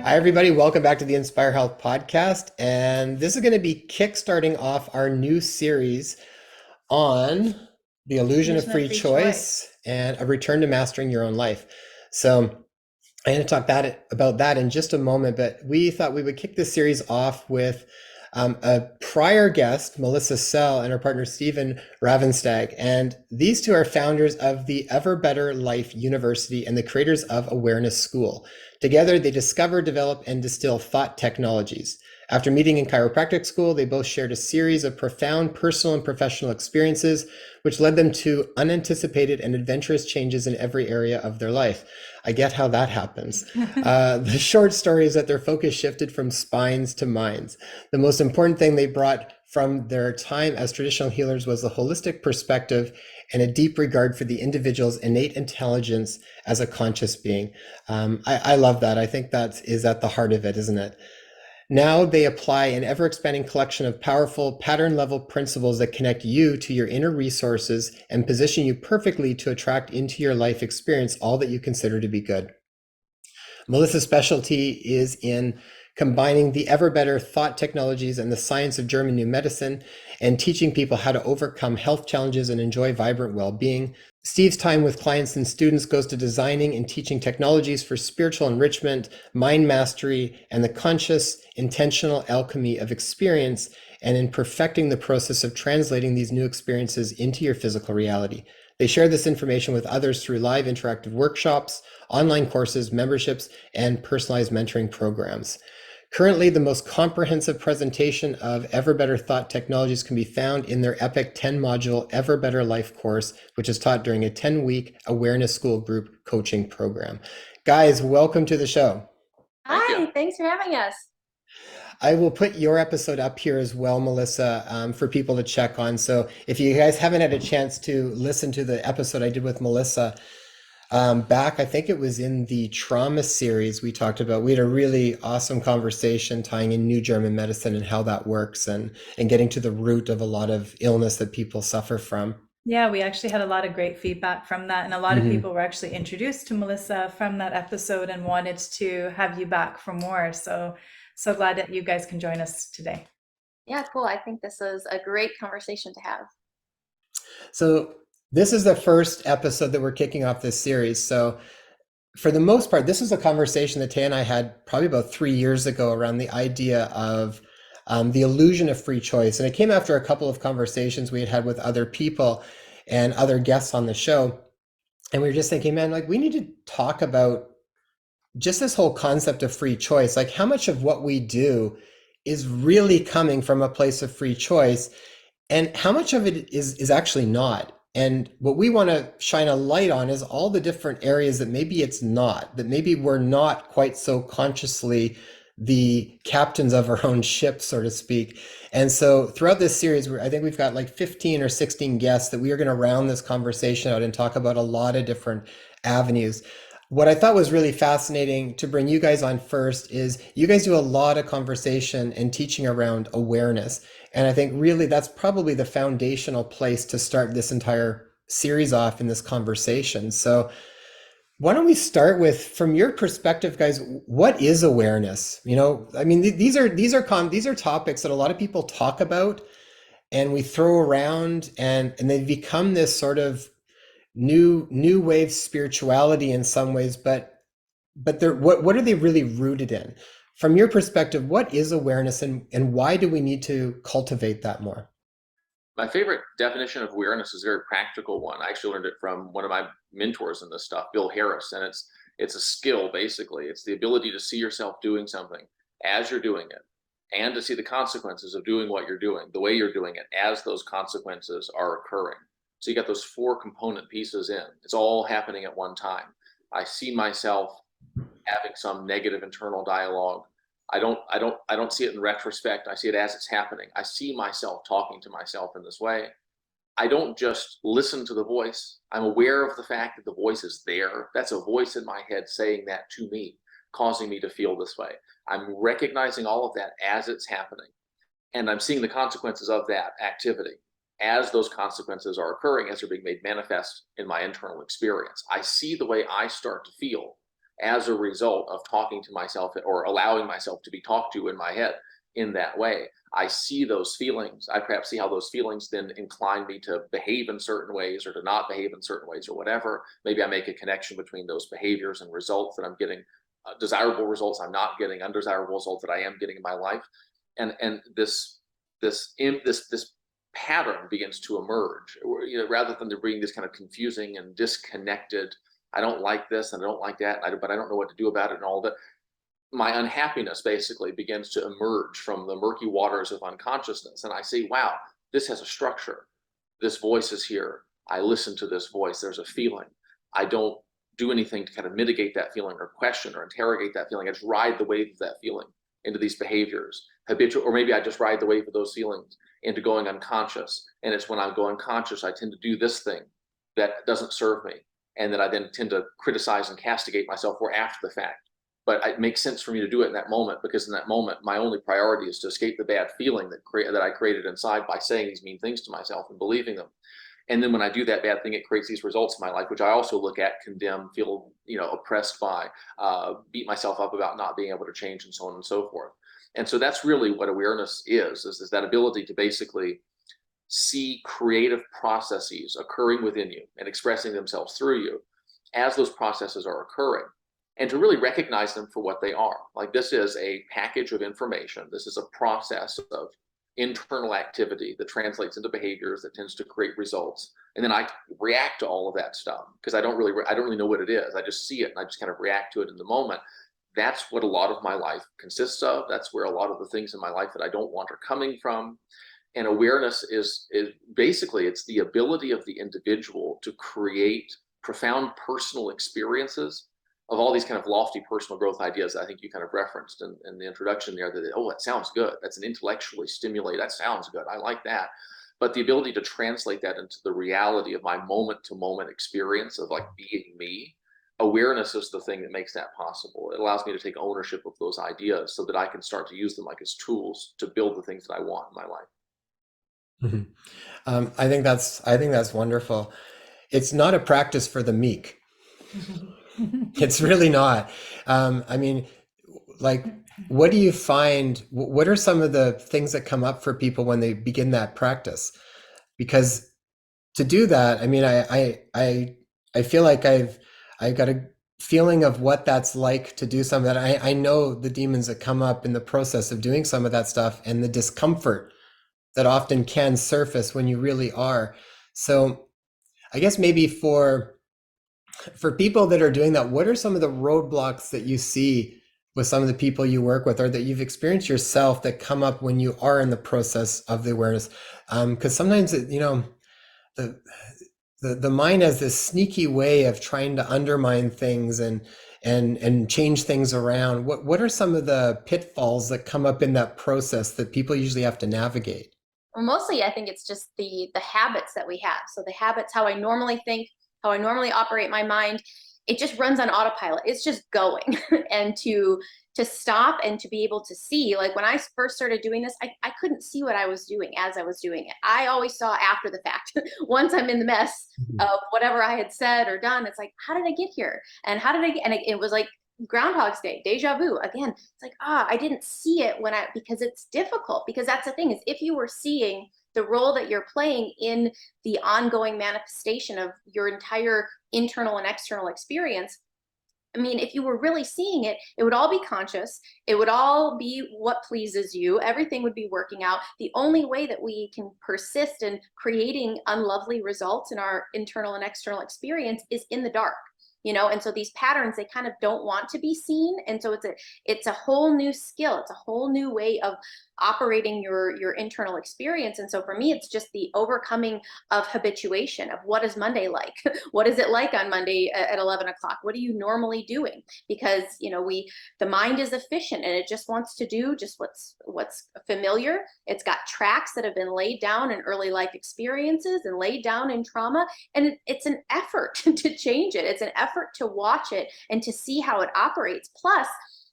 Hi, everybody. Welcome back to the Inspire Health podcast. And this is going to be kickstarting off our new series on the illusion of Illusion of free free choice. choice and a return to mastering your own life. So, I'm going to talk about that in just a moment, but we thought we would kick this series off with a prior guest, Melissa Sell, and her partner, Steven Ravnstag. And these two are founders of the Ever Better Life University and the creators of Awareness School. Together, they discover, develop, and distill thought technologies. After meeting in chiropractic school, they both shared a series of profound personal and professional experiences, which led them to unanticipated and adventurous changes in every area of their life. I get how that happens. The short story is that their focus shifted from spines to minds. The most important thing they brought from their time as traditional healers was the holistic perspective and a deep regard for the individual's innate intelligence as a conscious being. I love that. I think that is at the heart of it, isn't it? Now they apply an ever expanding collection of powerful pattern level principles that connect you to your inner resources and position you perfectly to attract into your life experience all that you consider to be good. Melissa's specialty is in combining the ever better thought technologies and the science of German new medicine and teaching people how to overcome health challenges and enjoy vibrant well-being. Steve's time with clients and students goes to designing and teaching technologies for spiritual enrichment, mind mastery, and the conscious, intentional alchemy of experience, and in perfecting the process of translating these new experiences into your physical reality. They share this information with others through live interactive workshops, online courses, memberships, and personalized mentoring programs. Currently, the most comprehensive presentation of Ever Better Thought Technologies can be found in their epic 10-module Ever Better Life course, which is taught during a 10-week Awareness School group coaching program. Guys, welcome to the show. Thank you. Hi, thanks for having us. I will put your episode up here as well, Melissa, for people to check on. So if you guys haven't had a chance to listen to the episode I did with Melissa, back, I think it was in the trauma series we had a really awesome conversation tying in new German medicine and how that works and getting to the root of a lot of illness that people suffer from. Yeah, we actually had a lot of great feedback from that, and a lot of Hmm. people were actually introduced to Melissa from that episode and wanted to have you back for more. So glad that you guys can join us today. Yeah, cool. I think this is a great conversation to have. So this is the first episode that we're kicking off this series. So for the most part, this is a conversation that Tay and I had probably about 3 years ago around the idea of the illusion of free choice. And it came after a couple of conversations we had had with other people and other guests on the show. And we were just thinking, man, like we need to talk about just this whole concept of free choice. Like how much of what we do is really coming from a place of free choice and how much of it is actually not. And what we want to shine a light on is all the different areas that maybe it's not, that maybe we're not quite so consciously the captains of our own ship, so to speak. And so throughout this series, I think we've got like 15 or 16 guests that we are going to round this conversation out and talk about a lot of different avenues. What I thought was really fascinating to bring you guys on first is you guys do a lot of conversation and teaching around awareness. And I think really that's probably the foundational place to start this entire series off in this conversation. So why don't we start with, from your perspective, guys, what is awareness? I mean, these are topics that a lot of people talk about and we throw around and they become this sort of new wave spirituality in some ways, but they're what are they really rooted in? From your perspective, what is awareness and why do we need to cultivate that more? My favorite definition of awareness is a very practical one. I actually learned it from one of my mentors in this stuff, Bill Harris, and it's a skill basically. It's the ability to see yourself doing something as you're doing it, and to see the consequences of doing what you're doing, the way you're doing it, as those consequences are occurring. So you got those four component pieces in. It's all happening at one time. I see myself having some negative internal dialogue. I don't see it in retrospect. I see it as it's happening. I see myself talking to myself in this way. I don't just listen to the voice. I'm aware of the fact that the voice is there. That's a voice in my head saying that to me, causing me to feel this way. I'm recognizing all of that as it's happening. And I'm seeing the consequences of that activity as those consequences are occurring, as they're being made manifest in my internal experience. I see the way I start to feel as a result of talking to myself or allowing myself to be talked to in my head in that way. I see those feelings. I perhaps see how those feelings then incline me to behave in certain ways or to not behave in certain ways or whatever. Maybe I make a connection between those behaviors and results that I'm getting, desirable results I'm not getting, undesirable results that I am getting in my life. And this pattern begins to emerge, rather than there being this kind of confusing and disconnected, I don't like this and I don't like that, but I don't know what to do about it and all that. My unhappiness basically begins to emerge from the murky waters of unconsciousness. And I see, wow, this has a structure. This voice is here. I listen to this voice. There's a feeling. I don't do anything to kind of mitigate that feeling or question or interrogate that feeling. I just ride the wave of that feeling into these behaviors, habitual, or maybe I just ride the wave of those feelings into going unconscious. And it's when I go unconscious, I tend to do this thing that doesn't serve me, and that I then tend to criticize and castigate myself for after the fact. But it makes sense for me to do it in that moment, because in that moment, my only priority is to escape the bad feeling that I created inside by saying these mean things to myself and believing them. And then when I do that bad thing, it creates these results in my life, which I also look at, condemn, feel, oppressed by, beat myself up about not being able to change, and so on and so forth. And so that's really what awareness is that ability to basically see creative processes occurring within you and expressing themselves through you as those processes are occurring, and to really recognize them for what they are. Like, this is a package of information. This is a process of internal activity that translates into behaviors that tends to create results. And then I react to all of that stuff because I don't really know what it is. I just see it and I just kind of react to it in the moment. That's what a lot of my life consists of. That's where a lot of the things in my life that I don't want are coming from. And awareness is basically, it's the ability of the individual to create profound personal experiences of all these kind of lofty personal growth ideas that I think you kind of referenced in the introduction there, that, oh, that sounds good. That's an intellectually stimulated, that sounds good. I like that. But the ability to translate that into the reality of my moment to moment experience of like being me, awareness is the thing that makes that possible. It allows me to take ownership of those ideas so that I can start to use them like as tools to build the things that I want in my life. I think that's wonderful. It's not a practice for the meek. It's really not. I mean, like, what do you find? What are some of the things that come up for people when they begin that practice? Because to do that, I mean, I feel like I got a feeling of what that's like to do some of that. I know the demons that come up in the process of doing some of that stuff, and the discomfort that often can surface when you really are. So I guess maybe for people that are doing that, what are some of the roadblocks that you see with some of the people you work with, or that you've experienced yourself, that come up when you are in the process of the awareness? Because sometimes the the mind has this sneaky way of trying to undermine things and change things around. What are some of the pitfalls that come up in that process that people usually have to navigate? Well, mostly I think it's just the habits that we have. So the habits, how I normally think, how I normally operate my mind, it just runs on autopilot. It's just going. And to stop and to be able to see, like when I first started doing this, I couldn't see what I was doing as I was doing it. I always saw after the fact. Once I'm in the mess of whatever I had said or done, it's like, how did I get here? And how did I get, and it was like Groundhog's Day, deja vu again. It's like, I didn't see it because it's difficult, because that's the thing, is if you were seeing the role that you're playing in the ongoing manifestation of your entire internal and external experience, I mean, if you were really seeing it, it would all be conscious. It would all be what pleases you. Everything would be working out. The only way that we can persist in creating unlovely results in our internal and external experience is in the dark. And so these patterns, they kind of don't want to be seen. And so it's a whole new skill. It's a whole new way of operating your internal experience. And so for me, it's just the overcoming of habituation of, what is Monday like? What is it like on Monday at 11 o'clock? What are you normally doing? Because, the mind is efficient and it just wants to do just what's familiar. It's got tracks that have been laid down in early life experiences and laid down in trauma. And it's an effort to change it. It's an effort to watch it and to see how it operates. Plus,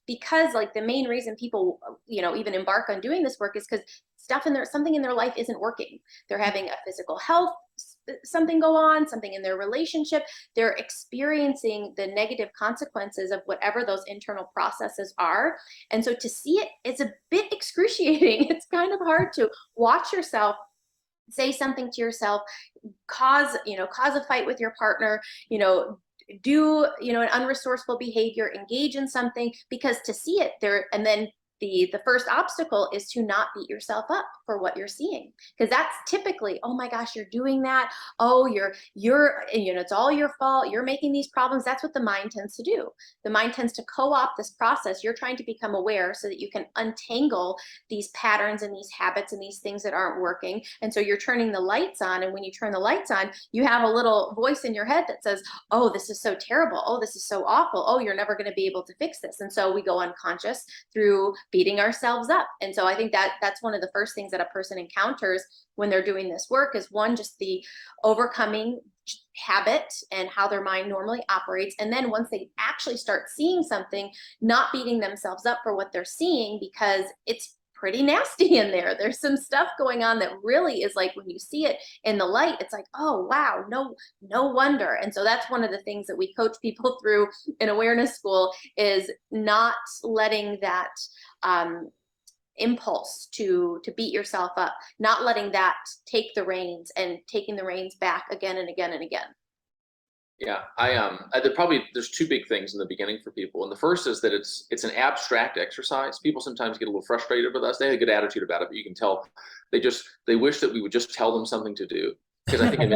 because like the main reason people, even embark on doing this work is because something in their life isn't working. They're having a physical health something go on, something in their relationship. They're experiencing the negative consequences of whatever those internal processes are. And so to see it, it's a bit excruciating. It's kind of hard to watch yourself say something to yourself, cause a fight with your partner, do an unresourceful behavior, engage in something, because to see it there, and then the first obstacle is to not beat yourself up for what you're seeing, because that's typically, oh my gosh, you're doing that, oh you're it's all your fault, you're making these problems. That's what the mind tends to do. The mind tends to co-opt this process. You're trying to become aware so that you can untangle these patterns and these habits and these things that aren't working. And so you're turning the lights on, and when you turn the lights on, you have a little voice in your head that says, oh, this is so terrible, oh, this is so awful, oh, you're never going to be able to fix this. And so we go unconscious through beating ourselves up. And so I think that that's one of the first things that a person encounters when they're doing this work is, one, just the overcoming habit and how their mind normally operates. And then once they actually start seeing something, not beating themselves up for what they're seeing, because it's pretty nasty in there. There's some stuff going on that really is like, when you see it in the light, it's like, oh wow, no wonder. And so that's one of the things that we coach people through in awareness school, is not letting that impulse to beat yourself up, not letting that take the reins, and taking the reins back again and again and again. Yeah, there's two big things in the beginning for people, and the first is that it's an abstract exercise. People sometimes get a little frustrated with us. They have a good attitude about it, but you can tell they wish that we would just tell them something to do, because I think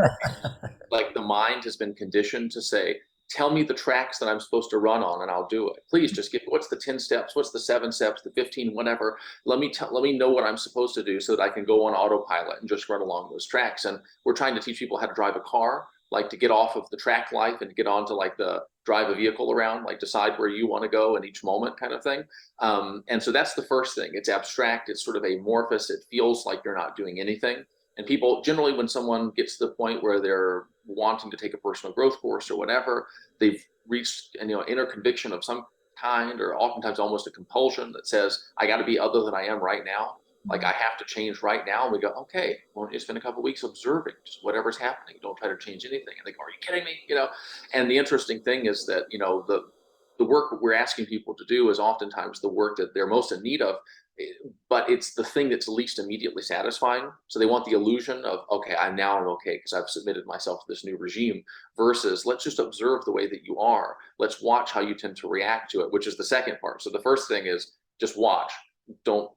like the mind has been conditioned to say, tell me the tracks that I'm supposed to run on and I'll do it. Please just give, what's the 10 steps, what's the 7 steps, the 15, whatever. Let me know what I'm supposed to do so that I can go on autopilot and just run along those tracks. And we're trying to teach people how to drive a car, like to get off of the track life and get onto like the drive a vehicle around, like decide where you want to go in each moment kind of thing. And so that's the first thing. It's abstract. It's sort of amorphous. It feels like you're not doing anything. And people generally, when someone gets to the point where they're wanting to take a personal growth course or whatever, they've reached inner conviction of some kind, or oftentimes almost a compulsion that says, I got to be other than I am right now. Like I have to change right now. And we go, okay, well, you spend a couple of weeks observing just whatever's happening. Don't try to change anything. And they go, are you kidding me? And the interesting thing is that, the work we're asking people to do is oftentimes the work that they're most in need of, but it's the thing that's least immediately satisfying. So they want the illusion of, okay, I'm okay because I've submitted myself to this new regime, versus let's just observe the way that you are. Let's watch how you tend to react to it, which is the second part. So the first thing is just watch. Don't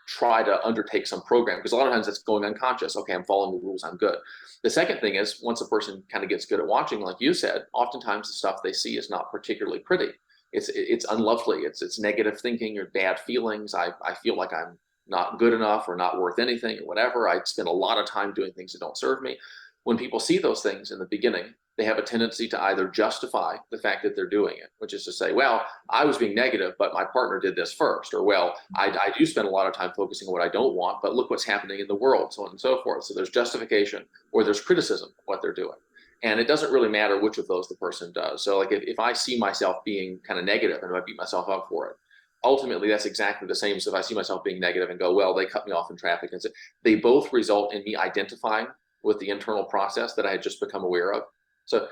try to undertake some program, because a lot of times it's going unconscious. Okay, I'm following the rules, I'm good. The second thing is, once a person kind of gets good at watching, like you said, oftentimes the stuff they see is not particularly pretty. It's unlovely. It's negative thinking or bad feelings. I feel like I'm not good enough or not worth anything or whatever. I spend a lot of time doing things that don't serve me. When people see those things in the beginning, they have a tendency to either justify the fact that they're doing it, which is to say, well, I was being negative, but my partner did this first. Or, well, I do spend a lot of time focusing on what I don't want, but look what's happening in the world, so on and so forth. So there's justification, or there's criticism of what they're doing. And it doesn't really matter which of those the person does. So like if I see myself being kind of negative and I beat myself up for it, ultimately that's exactly the same as if I see myself being negative and go, well, they cut me off in traffic. And so they both result in me identifying with the internal process that I had just become aware of. So,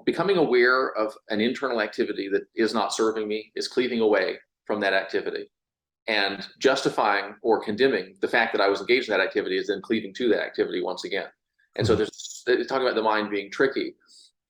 becoming aware of an internal activity that is not serving me is cleaving away from that activity. And justifying or condemning the fact that I was engaged in that activity is then cleaving to that activity once again. And so talking about the mind being tricky.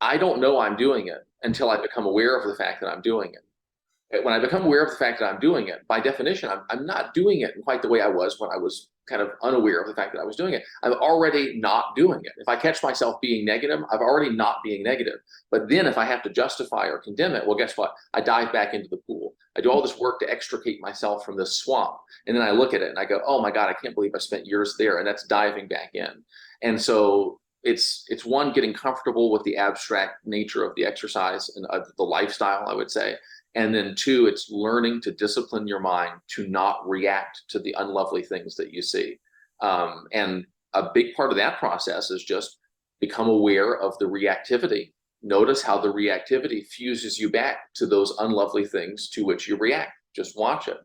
I don't know I'm doing it until I become aware of the fact that I'm doing it. When I become aware of the fact that I'm doing it, by definition, I'm not doing it in quite the way I was when I was kind of unaware of the fact that I was doing it. I'm already not doing it. If I catch myself being negative, I'm already not being negative. But then if I have to justify or condemn it, well, guess what? I dive back into the pool. I do all this work to extricate myself from this swamp. And then I look at it and I go, oh my God, I can't believe I spent years there. And that's diving back in. And so it's one, getting comfortable with the abstract nature of the exercise and the lifestyle, I would say. And then two, it's learning to discipline your mind to not react to the unlovely things that you see. And a big part of that process is just become aware of the reactivity. Notice how the reactivity fuses you back to those unlovely things to which you react. Just watch it.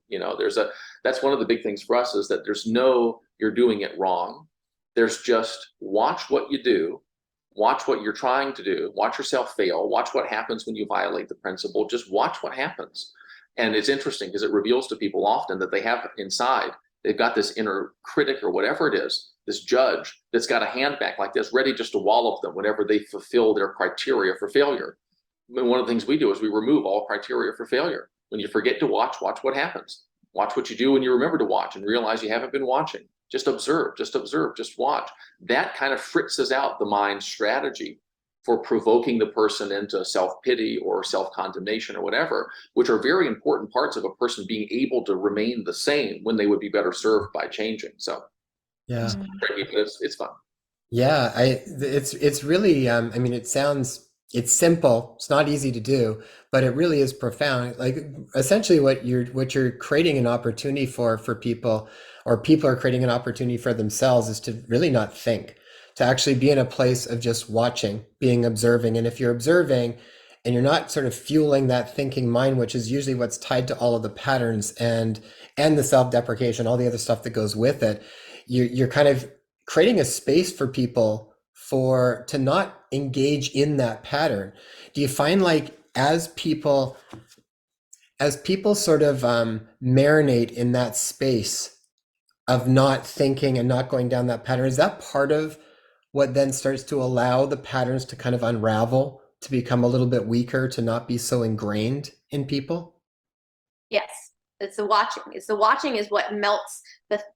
That's one of the big things for us, is that there's no, you're doing it wrong. There's just watch what you do Watch what you're trying to do. Watch yourself fail. Watch what happens when you violate the principle. Just watch what happens. And it's interesting because it reveals to people often that they have inside, they've got this inner critic or whatever it is, this judge that's got a hand back like this, ready just to wallop them whenever they fulfill their criteria for failure. And one of the things we do is we remove all criteria for failure. When you forget to watch, watch what happens. Watch what you do when you remember to watch and realize you haven't been watching. Just observe, just watch. That kind of fritzes out the mind's strategy for provoking the person into self-pity or self-condemnation or whatever, which are very important parts of a person being able to remain the same when they would be better served by changing. So Yeah. Mm. it's fun. Yeah, it's really I mean it's simple, it's not easy to do, but it really is profound. Like essentially what you're creating an opportunity for people, or people are creating an opportunity for themselves, is to really not think, to actually be in a place of just watching, being observing. And if you're observing and you're not sort of fueling that thinking mind, which is usually what's tied to all of the patterns and the self-deprecation, all the other stuff that goes with it, you're kind of creating a space for people for to not engage in that pattern. Do you find, like, as people sort of marinate in that space of not thinking and not going down that pattern, is that part of what then starts to allow the patterns to kind of unravel, to become a little bit weaker, to not be so ingrained in people? Yes, it's the watching. It's the watching is what melts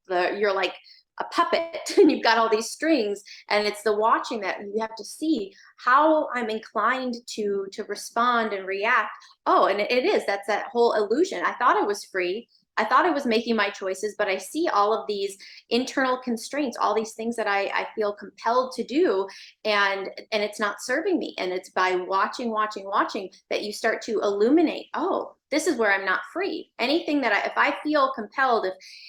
you're like a puppet and you've got all these strings, and it's the watching that you have to see how I'm inclined to respond and react. Oh, and it is, that's that whole illusion. I thought I was free. I thought I was making my choices, but I see all of these internal constraints, all these things that I feel compelled to do, and it's not serving me. And it's by watching that you start to illuminate, oh, this is where I'm not free. Anything that if I feel compelled,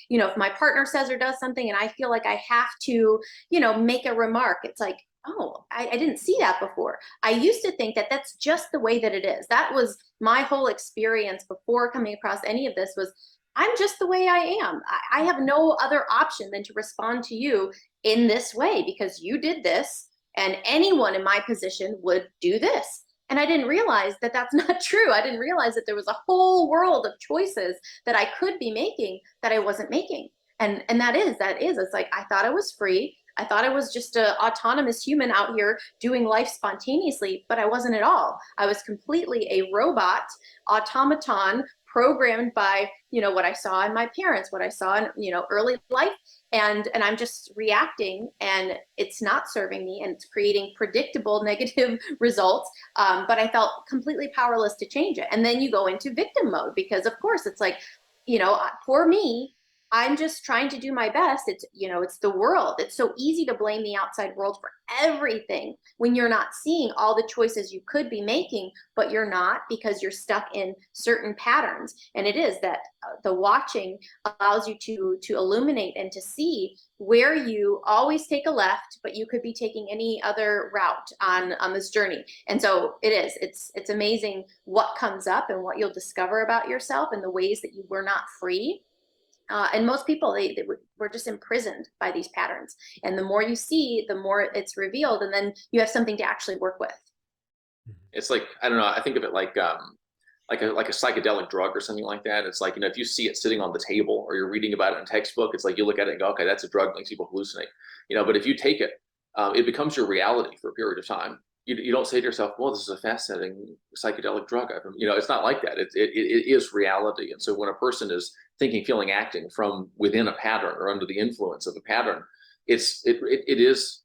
if my partner says or does something and I feel like I have to, make a remark, it's like, oh, I didn't see that before. I used to think that that's just the way that it is. That was my whole experience before coming across any of this, was I'm just the way I am. I have no other option than to respond to you in this way because you did this, and anyone in my position would do this. And I didn't realize that that's not true. I didn't realize that there was a whole world of choices that I could be making that I wasn't making. And that is, it's like, I thought I was free. I thought I was just an autonomous human out here doing life spontaneously, but I wasn't at all. I was completely a robot, automaton, programmed by, what I saw in my parents, what I saw in, early life. And I'm just reacting, and it's not serving me, and it's creating predictable negative results. But I felt completely powerless to change it. And then you go into victim mode because, of course, it's like, poor me. I'm just trying to do my best. It's the world. It's so easy to blame the outside world for everything when you're not seeing all the choices you could be making, but you're not, because you're stuck in certain patterns. And it is that the watching allows you to illuminate and to see where you always take a left, but you could be taking any other route on this journey. And so it's amazing what comes up and what you'll discover about yourself and the ways that you were not free. And most people, they were just imprisoned by these patterns. And the more you see, the more it's revealed, and then you have something to actually work with. It's like, I don't know, I think of it like a psychedelic drug or something like that. It's like, if you see it sitting on the table or you're reading about it in a textbook, it's like you look at it and go, okay, that's a drug, makes people hallucinate. But if you take it, it becomes your reality for a period of time. You don't say to yourself, well, this is a fascinating psychedelic drug. It's not like that. It is reality. And so when a person is thinking, feeling, acting from within a pattern or under the influence of a pattern, it is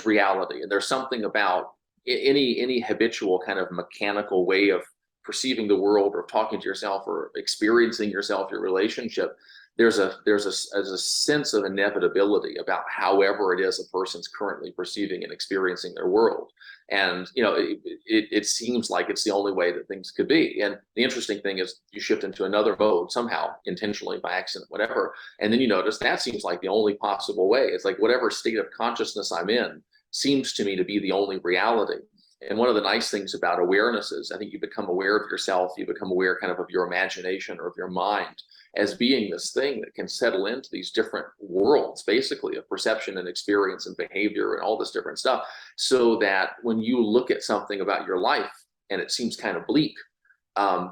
reality. And there's something about any habitual kind of mechanical way of perceiving the world or talking to yourself or experiencing yourself, your relationship. There's a sense of inevitability about however it is a person's currently perceiving and experiencing their world. And it seems like it's the only way that things could be. And the interesting thing is you shift into another mode somehow, intentionally, by accident, whatever, and then you notice that seems like the only possible way. It's like whatever state of consciousness I'm in seems to me to be the only reality. And one of the nice things about awareness is I think you become aware of yourself, you become aware kind of your imagination or of your mind as being this thing that can settle into these different worlds, basically, of perception and experience and behavior and all this different stuff. So that when you look at something about your life and it seems kind of bleak,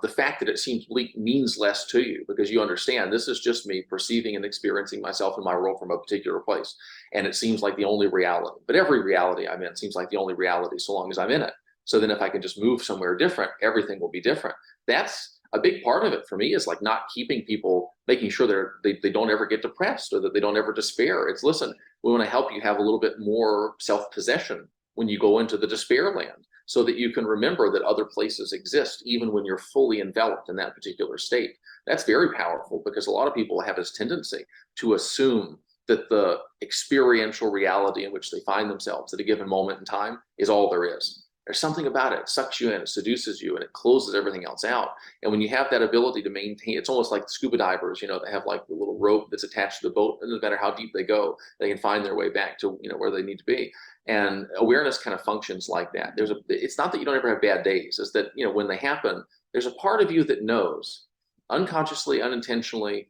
the fact that it seems bleak means less to you because you understand this is just me perceiving and experiencing myself in my world from a particular place. And it seems like the only reality. But every reality I'm in seems like the only reality so long as I'm in it. So then if I can just move somewhere different, everything will be different. That's a big part of it for me, is like not keeping people, making sure they don't ever get depressed or that they don't ever despair. It's, listen, we want to help you have a little bit more self-possession when you go into the despair land, so that you can remember that other places exist even when you're fully enveloped in that particular state. That's very powerful because a lot of people have this tendency to assume that the experiential reality in which they find themselves at a given moment in time is all there is. There's something about it. It sucks you in, it seduces you, and it closes everything else out. And when you have that ability to maintain, it's almost like scuba divers, they have like the little rope that's attached to the boat, and no matter how deep they go, they can find their way back to, where they need to be. And awareness kind of functions like that. It's not that you don't ever have bad days, it's that, when they happen, there's a part of you that knows, unconsciously, unintentionally,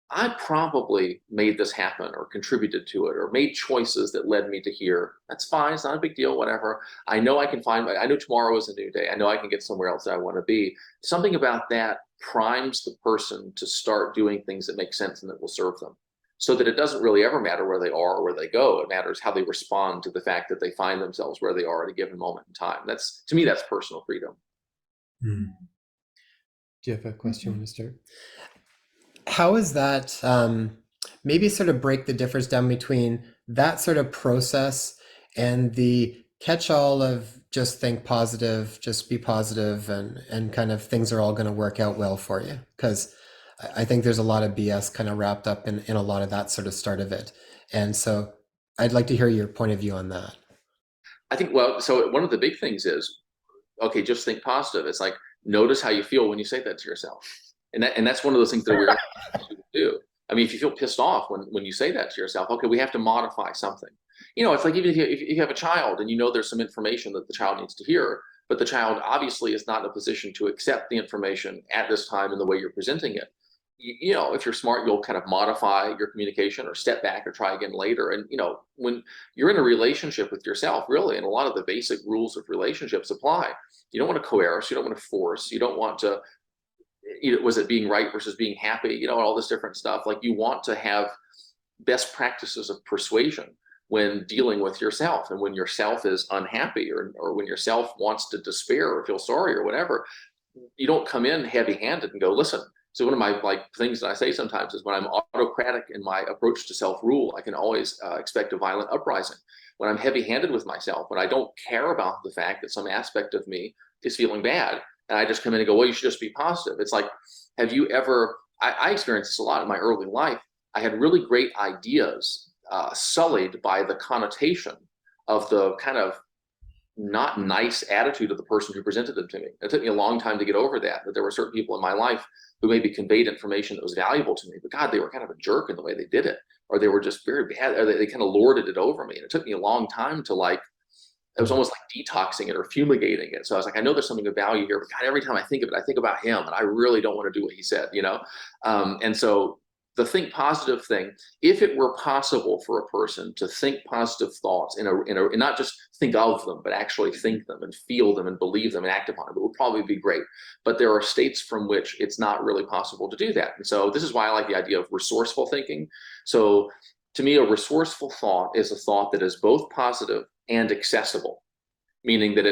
I probably made this happen or contributed to it or made choices that led me to here. That's fine. It's not a big deal, whatever. I know I know tomorrow is a new day. I know I can get somewhere else that I want to be. Something about that primes the person to start doing things that make sense and that will serve them, so that it doesn't really ever matter where they are or where they go. It matters how they respond to the fact that they find themselves where they are at a given moment in time. To me, that's personal freedom. Hmm. Do you have a question, Mr.? How is that, maybe sort of break the difference down between that sort of process and the catch-all of just think positive, just be positive, and kind of things are all going to work out well for you? Because I think there's a lot of BS kind of wrapped up in a lot of that sort of start of it. And so I'd like to hear your point of view on that. I think, well, so one of the big things is, okay, just think positive. It's like, notice how you feel when you say that to yourself. And that's one of those things that awareness do. I mean, if you feel pissed off when you say that to yourself, okay, we have to modify something. It's like even if you have a child and there's some information that the child needs to hear, but the child obviously is not in a position to accept the information at this time in the way you're presenting it. If you're smart, you'll kind of modify your communication or step back or try again later. And, when you're in a relationship with yourself, really, and a lot of the basic rules of relationships apply. You don't want to coerce, you don't want to force, you don't want to, was it being right versus being happy, all this different stuff. Like, you want to have best practices of persuasion when dealing with yourself, and when yourself is unhappy or when yourself wants to despair or feel sorry or whatever. You don't come in heavy-handed and go, listen. So one of my things that I say sometimes is, when I'm autocratic in my approach to self-rule, I can always expect a violent uprising. When I'm heavy-handed with myself, when I don't care about the fact that some aspect of me is feeling bad, and I just come in and go, well, you should just be positive. It's like, have you ever, I experienced this a lot in my early life. I had really great ideas sullied by the connotation of the kind of not nice attitude of the person who presented them to me. It took me a long time to get over that there were certain people in my life who maybe conveyed information that was valuable to me, but God, they were kind of a jerk in the way they did it, or they were just very bad, or they kind of lorded it over me. And it took me a long time to it was almost like detoxing it or fumigating it. So I was like, I know there's something of value here, but God, every time I think of it, I think about him, and I really don't want to do what he said, And so the think positive thing, if it were possible for a person to think positive thoughts and not just think of them, but actually think them and feel them and believe them and act upon them, it would probably be great. But there are states from which it's not really possible to do that. And so this is why I like the idea of resourceful thinking. So to me, a resourceful thought is a thought that is both positive and accessible, meaning that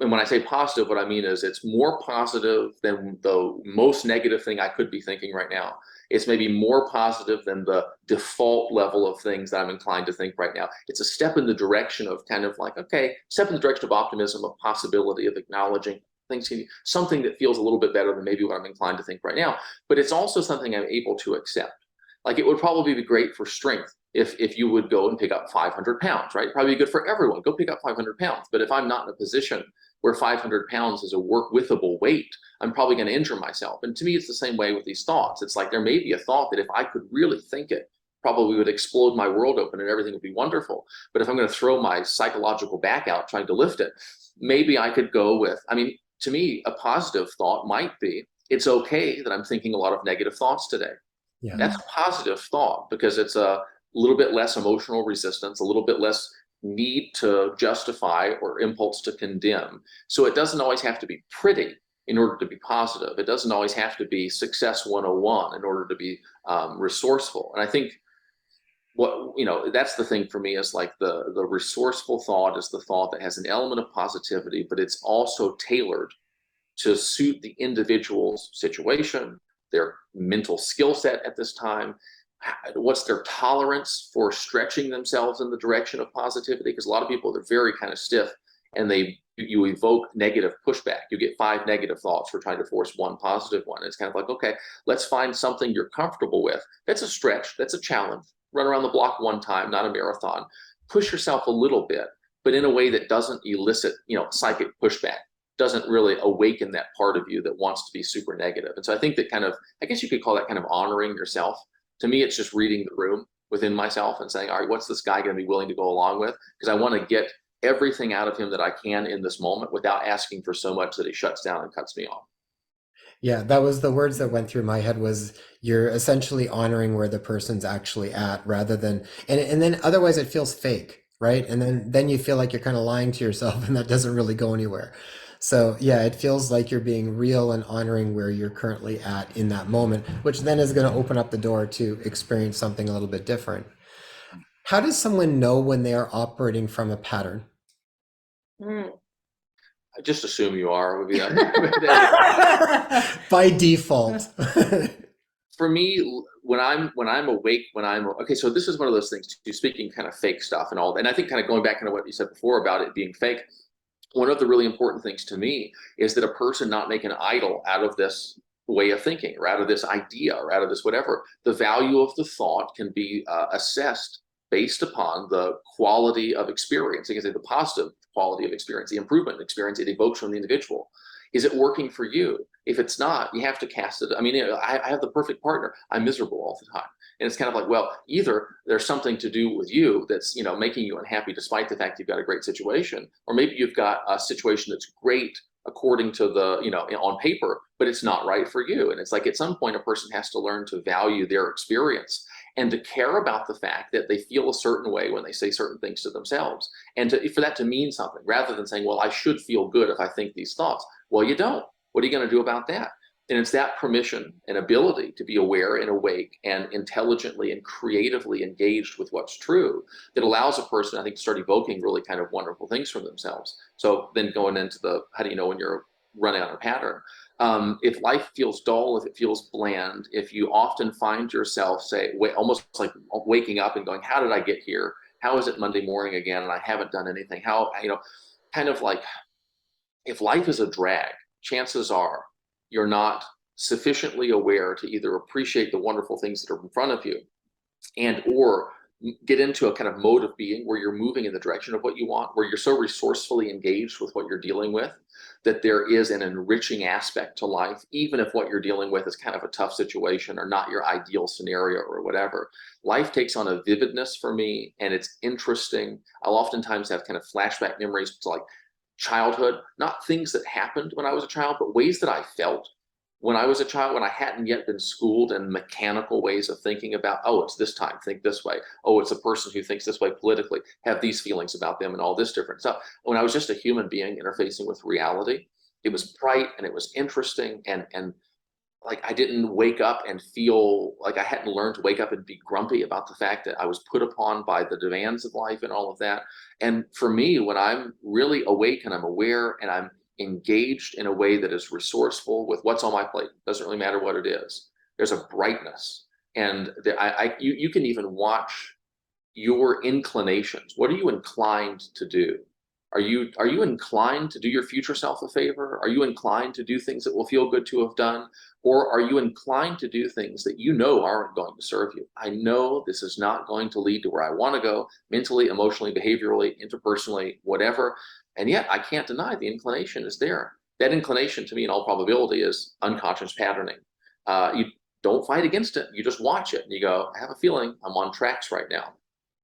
and when I say positive, what I mean is it's more positive than the most negative thing I could be thinking right now. It's maybe more positive than the default level of things that I'm inclined to think right now. It's a step in the direction of kind of like, okay, step in the direction of optimism, of possibility, of acknowledging things, something that feels a little bit better than maybe what I'm inclined to think right now. But it's also something I'm able to accept. Like, it would probably be great for strength if you would go and pick up 500 pounds, right? Probably good for everyone. Go pick up 500 pounds. But if I'm not in a position where 500 pounds is a work-withable weight, I'm probably going to injure myself. And to me, it's the same way with these thoughts. It's like, there may be a thought that if I could really think it, probably would explode my world open and everything would be wonderful. But if I'm going to throw my psychological back out trying to lift it, maybe I could go with, I mean, to me, a positive thought might be, it's okay that I'm thinking a lot of negative thoughts today. Yeah. That's a positive thought because it's a little bit less emotional resistance, a little bit less need to justify or impulse to condemn. So it doesn't always have to be pretty in order to be positive. It doesn't always have to be success 101 in order to be resourceful. And I think what, that's the thing for me, is like the resourceful thought is the thought that has an element of positivity, but it's also tailored to suit the individual's situation, their mental skill set at this time, what's their tolerance for stretching themselves in the direction of positivity. Because a lot of people, they're very kind of stiff, and you evoke negative pushback. You get 5 negative thoughts for trying to force 1 positive one. It's kind of like, okay, let's find something you're comfortable with. That's a stretch, that's a challenge. Run around the block 1 time, not a marathon. Push yourself a little bit, but in a way that doesn't elicit, psychic pushback, doesn't really awaken that part of you that wants to be super negative. And so I think that kind of, I guess you could call that kind of honoring yourself. To me, it's just reading the room within myself and saying, all right, what's this guy going to be willing to go along with? Because I want to get everything out of him that I can in this moment without asking for so much that he shuts down and cuts me off. Yeah, that was the words that went through my head, was you're essentially honoring where the person's actually at, rather than, and then otherwise it feels fake, right? And then you feel like you're kind of lying to yourself, and that doesn't really go anywhere. So yeah, it feels like you're being real and honoring where you're currently at in that moment, which then is going to open up the door to experience something a little bit different. How does someone know when they are operating from a pattern? Mm. I just assume you are, would be By default. for me, when I'm awake, okay, so this is one of those things too, speaking kind of fake stuff and all, and I think kind of going back into what you said before about it being fake, one of the really important things to me is that a person not make an idol out of this way of thinking, or out of this idea, or out of this whatever. The value of the thought can be assessed based upon the quality of experience. You can say the positive quality of experience, the improvement experience it evokes from the individual. Is it working for you? If it's not, you have to cast it. I mean, I have the perfect partner. I'm miserable all the time. And it's kind of like, well, either there's something to do with you that's, making you unhappy despite the fact you've got a great situation, or maybe you've got a situation that's great according to the, on paper, but it's not right for you. And it's like, at some point, a person has to learn to value their experience and to care about the fact that they feel a certain way when they say certain things to themselves, and for that to mean something, rather than saying, well, I should feel good if I think these thoughts. Well, you don't. What are you going to do about that? And it's that permission and ability to be aware and awake and intelligently and creatively engaged with what's true that allows a person, I think, to start evoking really kind of wonderful things from themselves. So then going into the, how do you know when you're running on a pattern? If life feels dull, if it feels bland, if you often find yourself almost like waking up and going, how did I get here? How is it Monday morning again? And I haven't done anything. Kind of like, if life is a drag, chances are you're not sufficiently aware to either appreciate the wonderful things that are in front of you, and or get into a kind of mode of being where you're moving in the direction of what you want, where you're so resourcefully engaged with what you're dealing with that there is an enriching aspect to life, even if what you're dealing with is kind of a tough situation or not your ideal scenario or whatever. Life takes on a vividness for me, and it's interesting. I'll oftentimes have kind of flashback memories to like childhood, not things that happened when I was a child, but ways that I felt when I was a child, when I hadn't yet been schooled in mechanical ways of thinking about, oh, it's this time, think this way. Oh, it's a person who thinks this way politically, have these feelings about them and all this different stuff. When I was just a human being interfacing with reality, it was bright and it was interesting, and like I didn't wake up and feel like I hadn't learned to wake up and be grumpy about the fact that I was put upon by the demands of life and all of that. And for me, when I'm really awake and I'm aware and I'm engaged in a way that is resourceful with what's on my plate, doesn't really matter what it is, there's a brightness. And you can even watch your inclinations. What are you inclined to do? Are you inclined to do your future self a favor? Are you inclined to do things that will feel good to have done? Or are you inclined to do things that you know aren't going to serve you? I know this is not going to lead to where I want to go mentally, emotionally, behaviorally, interpersonally, whatever. And yet I can't deny the inclination is there. That inclination, to me, in all probability, is unconscious patterning. You don't fight against it. You just watch it and you go, I have a feeling I'm on tracks right now.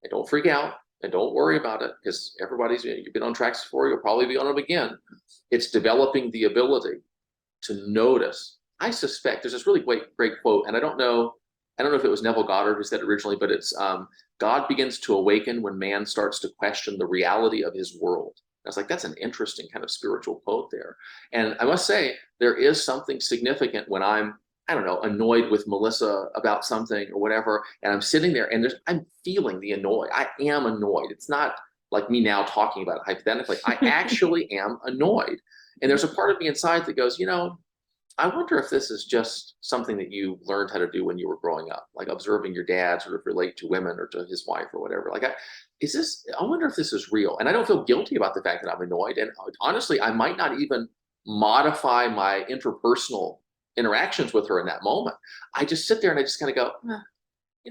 And don't freak out. And don't worry about it, because you've been on tracks before, you'll probably be on them again. It's developing the ability to notice. I suspect there's this really great quote, and I don't know if it was Neville Goddard who said it originally, but it's God begins to awaken when man starts to question the reality of his world. I was like, that's an interesting kind of spiritual quote there. And I must say, there is something significant when I'm, I don't know, annoyed with Melissa about something or whatever, and I'm sitting there and I'm feeling the annoyed. I am annoyed. It's not like me now talking about it hypothetically. I actually am annoyed. And there's a part of me inside that goes, I wonder if this is just something that you learned how to do when you were growing up, like observing your dad sort of relate to women or to his wife or whatever. I wonder if this is real. And I don't feel guilty about the fact that I'm annoyed. And honestly, I might not even modify my interpersonal interactions with her in that moment. I just sit there and I just kind of go,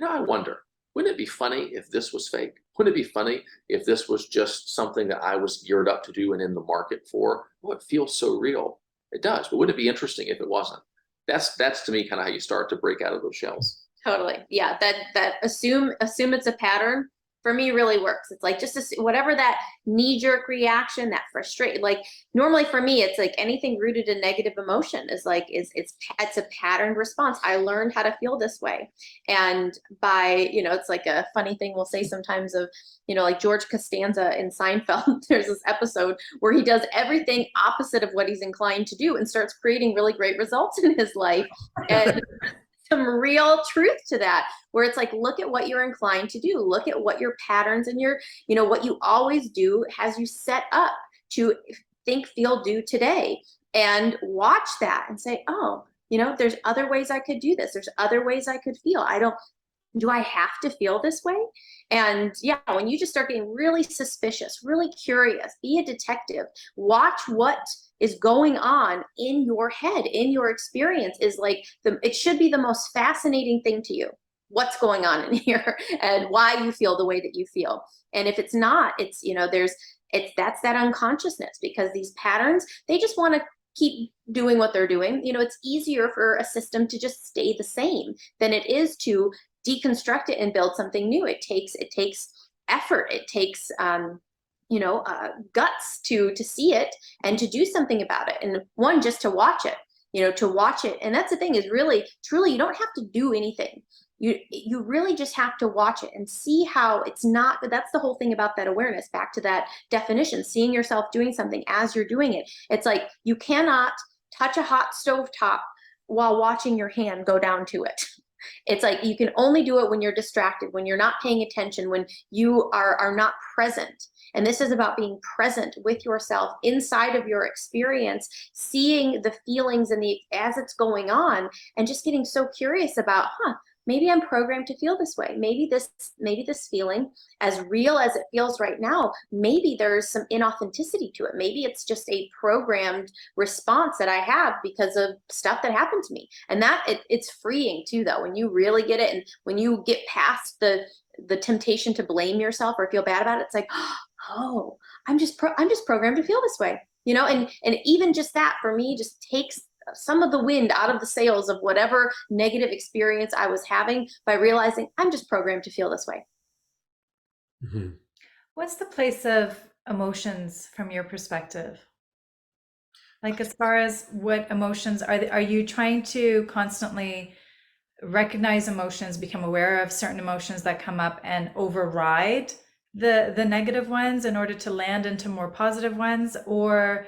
I wonder, wouldn't it be funny if this was fake? Wouldn't it be funny if this was just something that I was geared up to do and in the market for? Oh, it feels so real. It does, but wouldn't it be interesting if it wasn't? That's to me kind of how you start to break out of those shells. Totally. Yeah. That assume it's a pattern for me really works. It's like just whatever that knee-jerk reaction, that frustration, like normally for me, it's like anything rooted in negative emotion is like, it's a patterned response. I learned how to feel this way. And by, it's like a funny thing we'll say sometimes of, like George Costanza in Seinfeld, there's this episode where he does everything opposite of what he's inclined to do and starts creating really great results in his life. And some real truth to that, where it's like, look at what you're inclined to do. Look at what your patterns and your, what you always do has you set up to think, feel, do today, and watch that and say, oh, there's other ways I could do this. There's other ways I could feel. Do I have to feel this way? And yeah, when you just start getting really suspicious, really curious, be a detective, watch what is going on in your head, in your experience, is like it should be the most fascinating thing to you. What's going on in here and why you feel the way that you feel. And if it's not, it's, that's that unconsciousness, because these patterns, they just want to keep doing what they're doing. It's easier for a system to just stay the same than it is to deconstruct it and build something new. It takes effort. It takes, guts to see it and to do something about it. And one, just to watch it, to watch it. And that's the thing, is really, truly, you don't have to do anything. You really just have to watch it and see how it's not, but that's the whole thing about that awareness, back to that definition, seeing yourself doing something as you're doing it. It's like, you cannot touch a hot stove top while watching your hand go down to it. It's like, you can only do it when you're distracted, when you're not paying attention, when you are not present. And this is about being present with yourself inside of your experience, seeing the feelings and as it's going on, and just getting so curious about, maybe I'm programmed to feel this way. Maybe this feeling, as real as it feels right now, maybe there's some inauthenticity to it. Maybe it's just a programmed response that I have because of stuff that happened to me. And that it's freeing too, though, when you really get it, and when you get past the temptation to blame yourself or feel bad about it. It's like, oh, I'm just programmed to feel this way, and even just that for me just takes some of the wind out of the sails of whatever negative experience I was having, by realizing I'm just programmed to feel this way. Mm-hmm. What's the place of emotions from your perspective? Like, as far as what emotions are you trying to constantly recognize emotions, become aware of certain emotions that come up, and override the negative ones in order to land into more positive ones? Or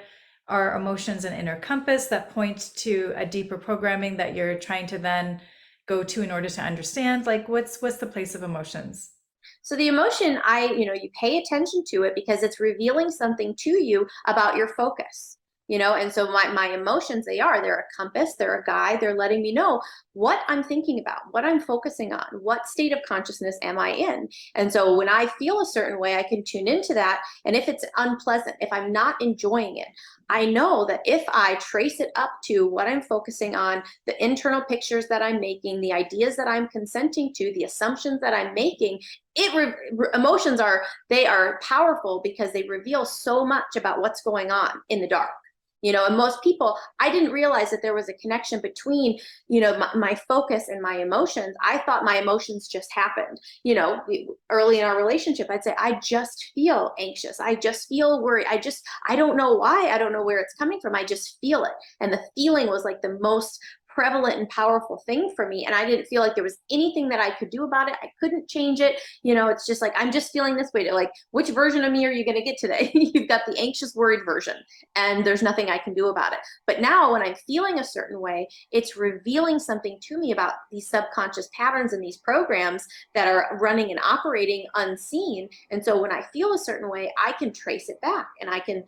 are emotions an inner compass that point to a deeper programming that you're trying to then go to in order to understand? Like, what's the place of emotions? So the emotion, you pay attention to it because it's revealing something to you about your focus. And so my emotions, they're a compass, they're a guide, they're letting me know what I'm thinking about, what I'm focusing on, what state of consciousness am I in. And so when I feel a certain way, I can tune into that. And if it's unpleasant, if I'm not enjoying it, I know that if I trace it up to what I'm focusing on, the internal pictures that I'm making, the ideas that I'm consenting to, the assumptions that I'm making, emotions are powerful because they reveal so much about what's going on in the dark. And most people, I didn't realize that there was a connection between, my focus and my emotions. I thought my emotions just happened. Early in our relationship, I'd say, I just feel anxious. I just feel worried. I don't know why. I don't know where it's coming from. I just feel it. And the feeling was like the most prevalent and powerful thing for me. And I didn't feel like there was anything that I could do about it. I couldn't change it. It's just like, I'm just feeling this way. Like, which version of me are you going to get today? You've got the anxious, worried version, and there's nothing I can do about it. But now when I'm feeling a certain way, it's revealing something to me about these subconscious patterns and these programs that are running and operating unseen. And so when I feel a certain way, I can trace it back and I can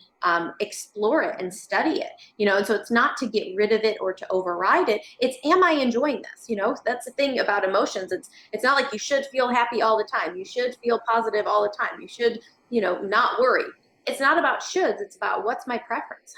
explore it and study it. And so it's not to get rid of it or to override it. It's, am I enjoying this? That's the thing about emotions. It's not like you should feel happy all the time. You should feel positive all the time. You should, not worry. It's not about shoulds. It's about, what's my preference?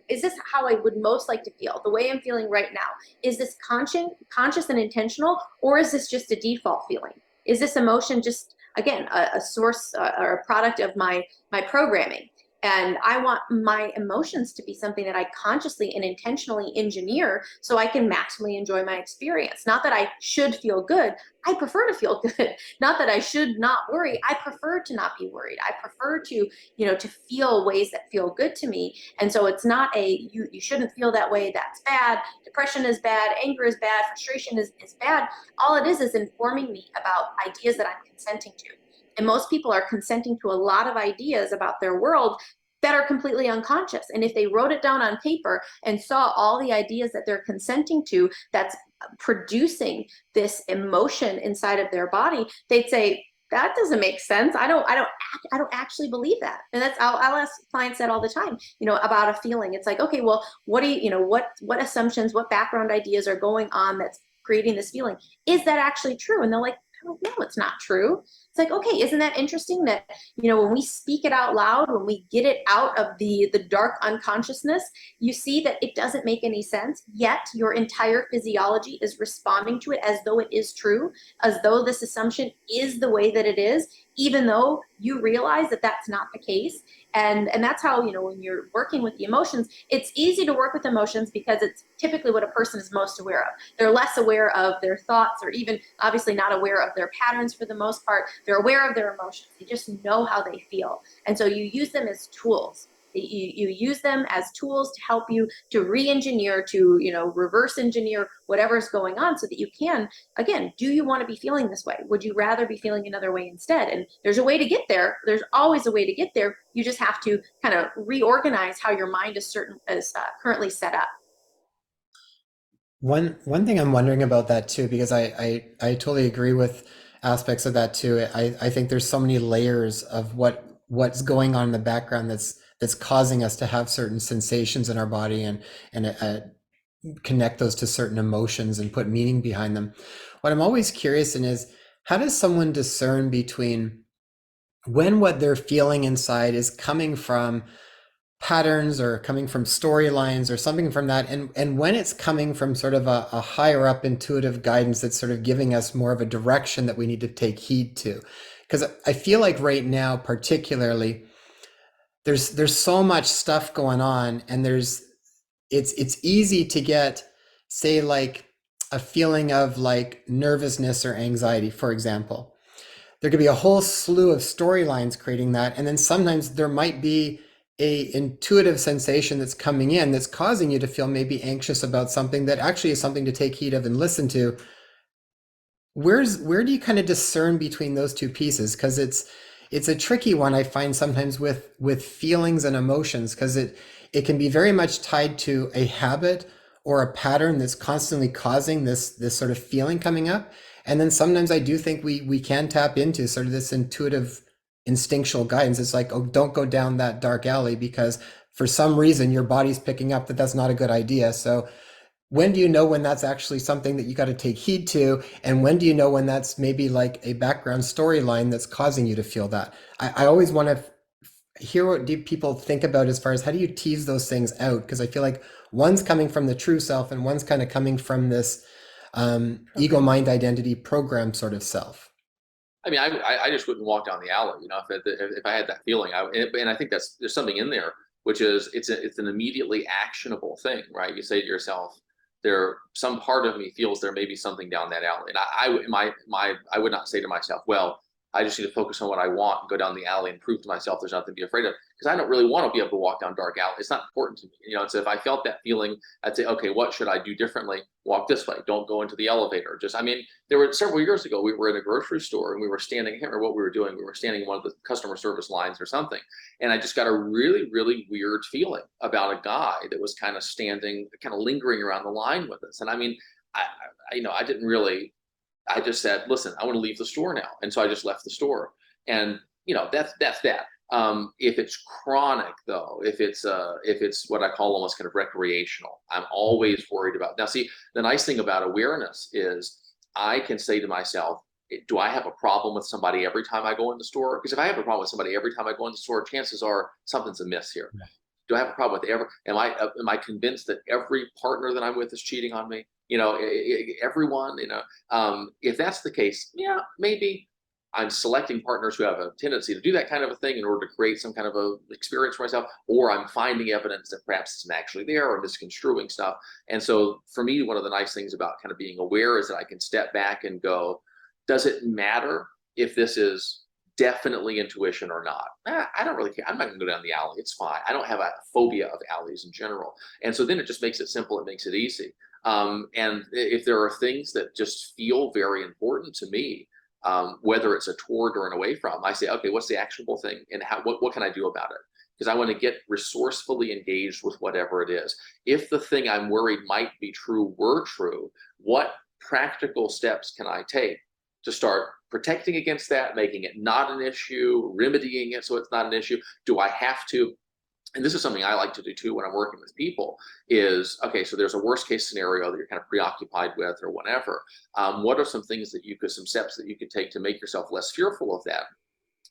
Is this how I would most like to feel? The way I'm feeling right now, is this conscious and intentional, or is this just a default feeling? Is this emotion just, again, a source or a product of my programming? And I want my emotions to be something that I consciously and intentionally engineer so I can maximally enjoy my experience. Not that I should feel good. I prefer to feel good. Not that I should not worry. I prefer to not be worried. I prefer to, to feel ways that feel good to me. And so it's not you shouldn't feel that way. That's bad. Depression is bad. Anger is bad. Frustration is bad. All it is informing me about ideas that I'm consenting to. And most people are consenting to a lot of ideas about their world that are completely unconscious. And if they wrote it down on paper and saw all the ideas that they're consenting to that's producing this emotion inside of their body, they'd say, that doesn't make sense. I don't actually believe that. And I'll ask clients that all the time, about a feeling. It's like, okay, well, what do what assumptions, what background ideas are going on that's creating this feeling? Is that actually true? And they're like, oh, no, it's not true. It's like, okay, isn't that interesting that, when we speak it out loud, when we get it out of the dark unconsciousness, you see that it doesn't make any sense, yet your entire physiology is responding to it as though it is true, as though this assumption is the way that it is, even though you realize that that's not the case. And that's how, when you're working with the emotions, it's easy to work with emotions because it's typically what a person is most aware of. They're less aware of their thoughts, or even obviously not aware of their patterns for the most part. They're aware of their emotions. They just know how they feel. And so you use them as tools. You use them as tools to help you to re-engineer, to, reverse engineer whatever's going on, so that you can, again, do you want to be feeling this way? Would you rather be feeling another way instead? And there's a way to get there. There's always a way to get there. You just have to kind of reorganize how your mind is currently set up. One thing I'm wondering about that too, because I totally agree with aspects of that too. I think there's so many layers of what's going on in the background that's causing us to have certain sensations in our body, and connect those to certain emotions and put meaning behind them. What I'm always curious in is, how does someone discern between when what they're feeling inside is coming from patterns or coming from storylines or something from that, and when it's coming from sort of a higher up intuitive guidance that's sort of giving us more of a direction that we need to take heed to? Because I feel like right now particularly there's so much stuff going on, and it's easy to get, say, like a feeling of like nervousness or anxiety, for example. There could be a whole slew of storylines creating that, and then sometimes there might be a intuitive sensation that's coming in that's causing you to feel maybe anxious about something that actually is something to take heed of and listen to. Where do you kind of discern between those two pieces? Because it's a tricky one, I find, sometimes with feelings and emotions, because it can be very much tied to a habit or a pattern that's constantly causing this sort of feeling coming up. And then sometimes I do think we can tap into sort of this intuitive instinctual guidance. It's like, oh, don't go down that dark alley, because for some reason your body's picking up that that's not a good idea. So when do you know when that's actually something that you got to take heed to? And when do you know when that's maybe like a background storyline that's causing you to feel that? I always want to hear what do people think about as far as how do you tease those things out? Because I feel like one's coming from the true self and one's kind of coming from this ego, mind, identity program sort of self. I mean, I just wouldn't walk down the alley, if I had that feeling. And I think there's something in there which is it's an immediately actionable thing, right? You say to yourself, some part of me feels there may be something down that alley, and I would not say to myself, well, I just need to focus on what I want and go down the alley and prove to myself there's nothing to be afraid of, because I don't really want to be able to walk down dark alley. It's not important to me. And so if I felt that feeling, I'd say, okay, what should I do differently? Walk this way. Don't go into the elevator. There were several years ago, we were in a grocery store and we were standing, I can't remember what we were doing. We were standing in one of the customer service lines or something. And I just got a really, really weird feeling about a guy that was kind of standing, kind of lingering around the line with us. And I didn't really, I just said, listen, I want to leave the store now. And so I just left the store. And, that's that. If it's chronic though, if it's what I call almost kind of recreational, I'm always worried about. Now, see, the nice thing about awareness is I can say to myself, do I have a problem with somebody every time I go in the store? Because if I have a problem with somebody every time I go in the store, chances are something's amiss here. Do I have a problem with am I convinced that every partner that I'm with is cheating on me? Everyone, if that's the case, yeah, maybe I'm selecting partners who have a tendency to do that kind of a thing in order to create some kind of a experience for myself, or I'm finding evidence that perhaps isn't actually there, or misconstruing stuff. And so for me, one of the nice things about kind of being aware is that I can step back and go, does it matter if this is definitely intuition or not? I don't really care. I'm not gonna go down the alley. It's fine. I don't have a phobia of alleys in general. And so then it just makes it simple. It makes it easy. And if there are things that just feel very important to me, whether it's a toward or an away from, I say, okay, what's the actionable thing, and what can I do about it? Because I want to get resourcefully engaged with whatever it is. If the thing I'm worried might be true were true, what practical steps can I take to start protecting against that, making it not an issue, remedying it so it's not an issue? Do I have to? And this is something I like to do too when I'm working with people is, okay, so there's a worst case scenario that you're kind of preoccupied with or whatever. What are some steps that you could take to make yourself less fearful of that?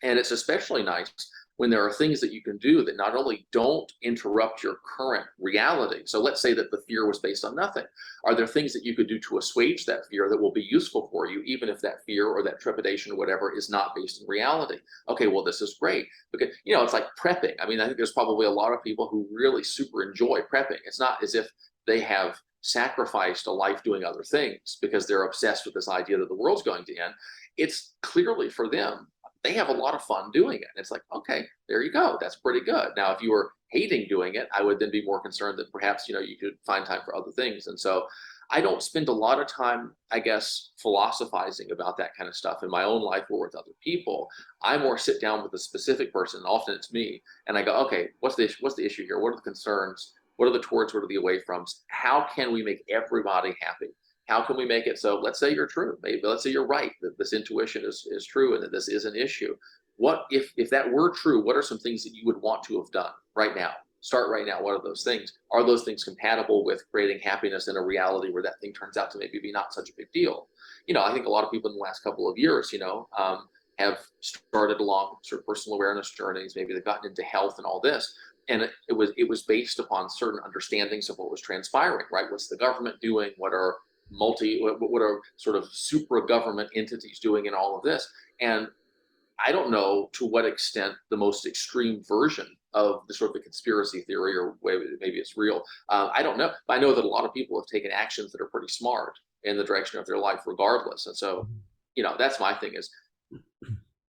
And it's especially nice when there are things that you can do that not only don't interrupt your current reality. So let's say that the fear was based on nothing. Are there things that you could do to assuage that fear that will be useful for you, even if that fear or that trepidation or whatever is not based in reality? Okay, well, this is great. Because, it's like prepping. I mean, I think there's probably a lot of people who really super enjoy prepping. It's not as if they have sacrificed a life doing other things because they're obsessed with this idea that the world's going to end. It's clearly for them, they have a lot of fun doing it. And it's like, okay, there you go. That's pretty good. Now, if you were hating doing it, I would then be more concerned that perhaps, you could find time for other things. And so I don't spend a lot of time, I guess, philosophizing about that kind of stuff in my own life or with other people. I more sit down with a specific person, and often it's me, and I go, okay, what's the issue here? What are the concerns? What are the towards? What are the away froms? How can we make everybody happy? How can we make it so, let's say you're true, maybe let's say you're right, that this intuition is true and that this is an issue. What if that were true, what are some things that you would want to have done right now? Start right now. What are those things? Are those things compatible with creating happiness in a reality where that thing turns out to maybe be not such a big deal? I think a lot of people in the last couple of years, have started along sort of personal awareness journeys. Maybe they've gotten into health and all this. And it was based upon certain understandings of what was transpiring, right? What's the government doing? What are sort of supra government entities doing in all of this? And I don't know to what extent the most extreme version of the sort of the conspiracy theory, or maybe it's real. I don't know. But I know that a lot of people have taken actions that are pretty smart in the direction of their life regardless. And so, that's my thing is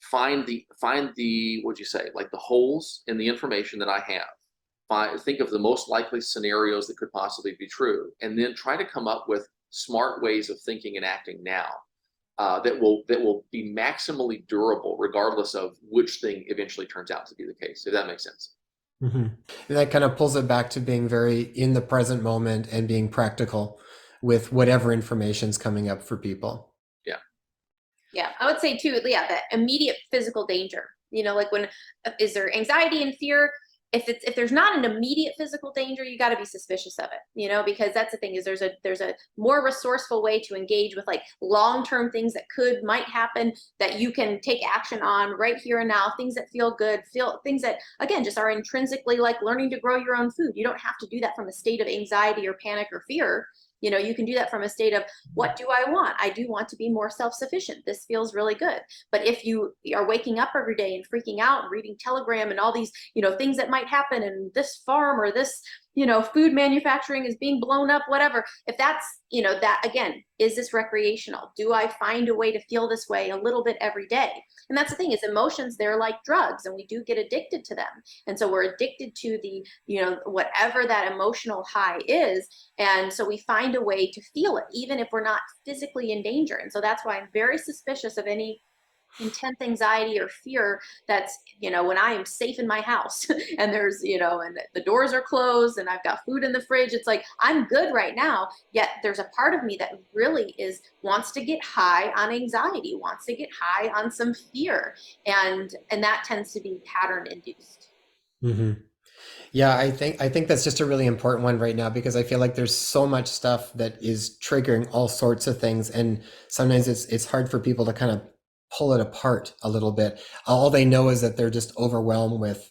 find the what'd you say, like the holes in the information that I have. Think of the most likely scenarios that could possibly be true, and then try to come up with smart ways of thinking and acting now that will be maximally durable, regardless of which thing eventually turns out to be the case. If that makes sense. Mm-hmm. And that kind of pulls it back to being very in the present moment and being practical with whatever information's coming up for people. Yeah. Yeah, I would say too, yeah, that immediate physical danger. Like is there anxiety and fear? If there's not an immediate physical danger, you got to be suspicious of it, because that's the thing is there's a more resourceful way to engage with like long-term things that might happen that you can take action on right here and now, things that feel good, things that, again, just are intrinsically like learning to grow your own food. You don't have to do that from a state of anxiety or panic or fear. You know, you can do that from a state of, what do I want? I do want to be more self-sufficient. This feels really good. But if you are waking up every day and freaking out and reading Telegram and all these, you know, things that might happen in this farm or this, you know, food manufacturing is being blown up, whatever. If that's, you know, that again, is this recreational? Do I find a way to feel this way a little bit every day? And that's the thing, is emotions, they're like drugs, and we do get addicted to them. And so we're addicted to the, you know, whatever that emotional high is. And so we find a way to feel it, even if we're not physically in danger. And so that's why I'm very suspicious of any intense anxiety or fear that's, you know, when I am safe in my house and there's, you know, and the doors are closed and I've got food in the fridge, it's like, I'm good right now. Yet there's a part of me that really wants to get high on anxiety, wants to get high on some fear. And that tends to be pattern induced. Hmm. Yeah, I think that's just a really important one right now, because I feel like there's so much stuff that is triggering all sorts of things, and sometimes it's hard for people to kind of pull it apart a little bit. All they know is that they're just overwhelmed with,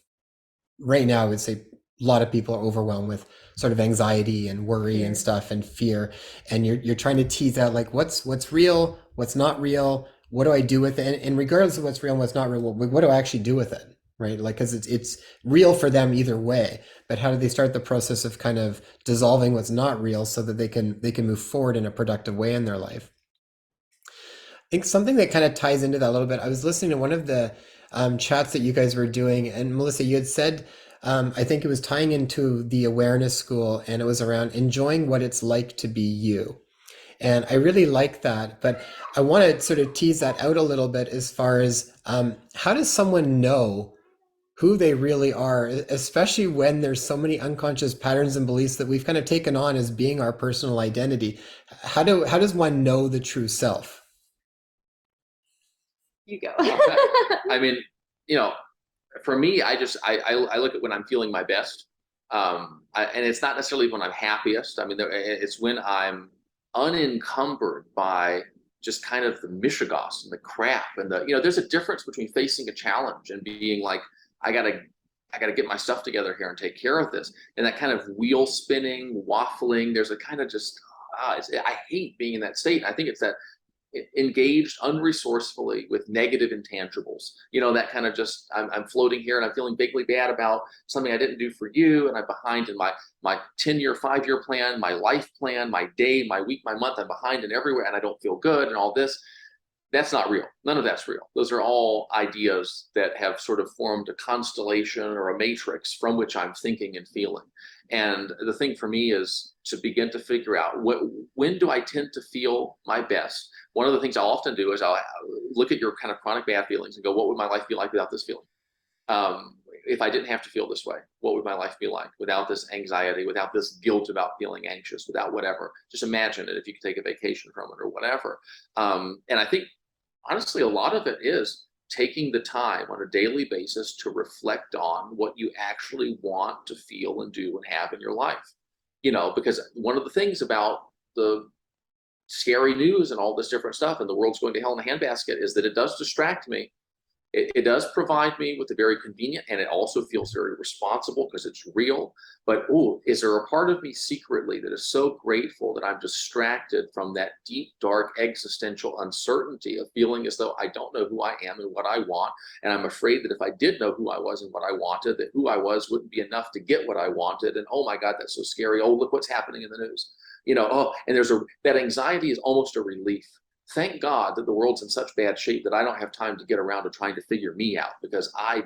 right now, I would say a lot of people are overwhelmed with sort of anxiety and worry and Fear. stuff and fear. And you're trying to tease out like what's real, what's not real, what do I do with it? And regardless of what's real and what's not real, what do I actually do with it? Right? Like, because it's real for them either way. But how do they start the process of kind of dissolving what's not real so that they can move forward in a productive way in their life? I think something that kind of ties into that a little bit. I was listening to one of the chats that you guys were doing, and Melissa, you had said, I think it was tying into the awareness school, and it was around enjoying what it's like to be you. And I really like that, but I want to sort of tease that out a little bit as far as how does someone know who they really are, especially when there's so many unconscious patterns and beliefs that we've kind of taken on as being our personal identity. How does one know the true self? You go. Okay. I mean, you know, for me, I look at when I'm feeling my best, and it's not necessarily when I'm happiest. I mean, it's when I'm unencumbered by just kind of the mishigas and the crap and the, you know, there's a difference between facing a challenge and being like, I gotta I gotta get my stuff together here and take care of this, and that kind of wheel spinning, waffling. There's a kind of just I hate being in that state. I think it's that engaged unresourcefully with negative intangibles, you know, that kind of just I'm floating here and I'm feeling vaguely bad about something I didn't do for you, and I'm behind in my 10-year 5-year plan, my life plan, my day, my week, my month. I'm behind in everywhere and I don't feel good and all this. That's not real. None of that's real. Those are all ideas that have sort of formed a constellation or a matrix from which I'm thinking and feeling. And the thing for me is to begin to figure out when do I tend to feel my best. One of the things I'll often do is I'll look at your kind of chronic bad feelings and go, what would my life be like without this feeling? If I didn't have to feel this way, what would my life be like without this anxiety, without this guilt about feeling anxious, without whatever? Just imagine it if you could take a vacation from it or whatever. And I think honestly, a lot of it is taking the time on a daily basis to reflect on what you actually want to feel and do and have in your life. You know, because one of the things about the scary news and all this different stuff and the world's going to hell in a handbasket is that it does distract me. It does provide me with a very convenient, and it also feels very responsible because it's real. But oh, is there a part of me secretly that is so grateful that I'm distracted from that deep, dark, existential uncertainty of feeling as though I don't know who I am and what I want, and I'm afraid that if I did know who I was and what I wanted, that who I was wouldn't be enough to get what I wanted. And oh my God, that's so scary. Oh, look what's happening in the news. You know, oh, and that anxiety is almost a relief. Thank God that the world's in such bad shape that I don't have time to get around to trying to figure me out, because I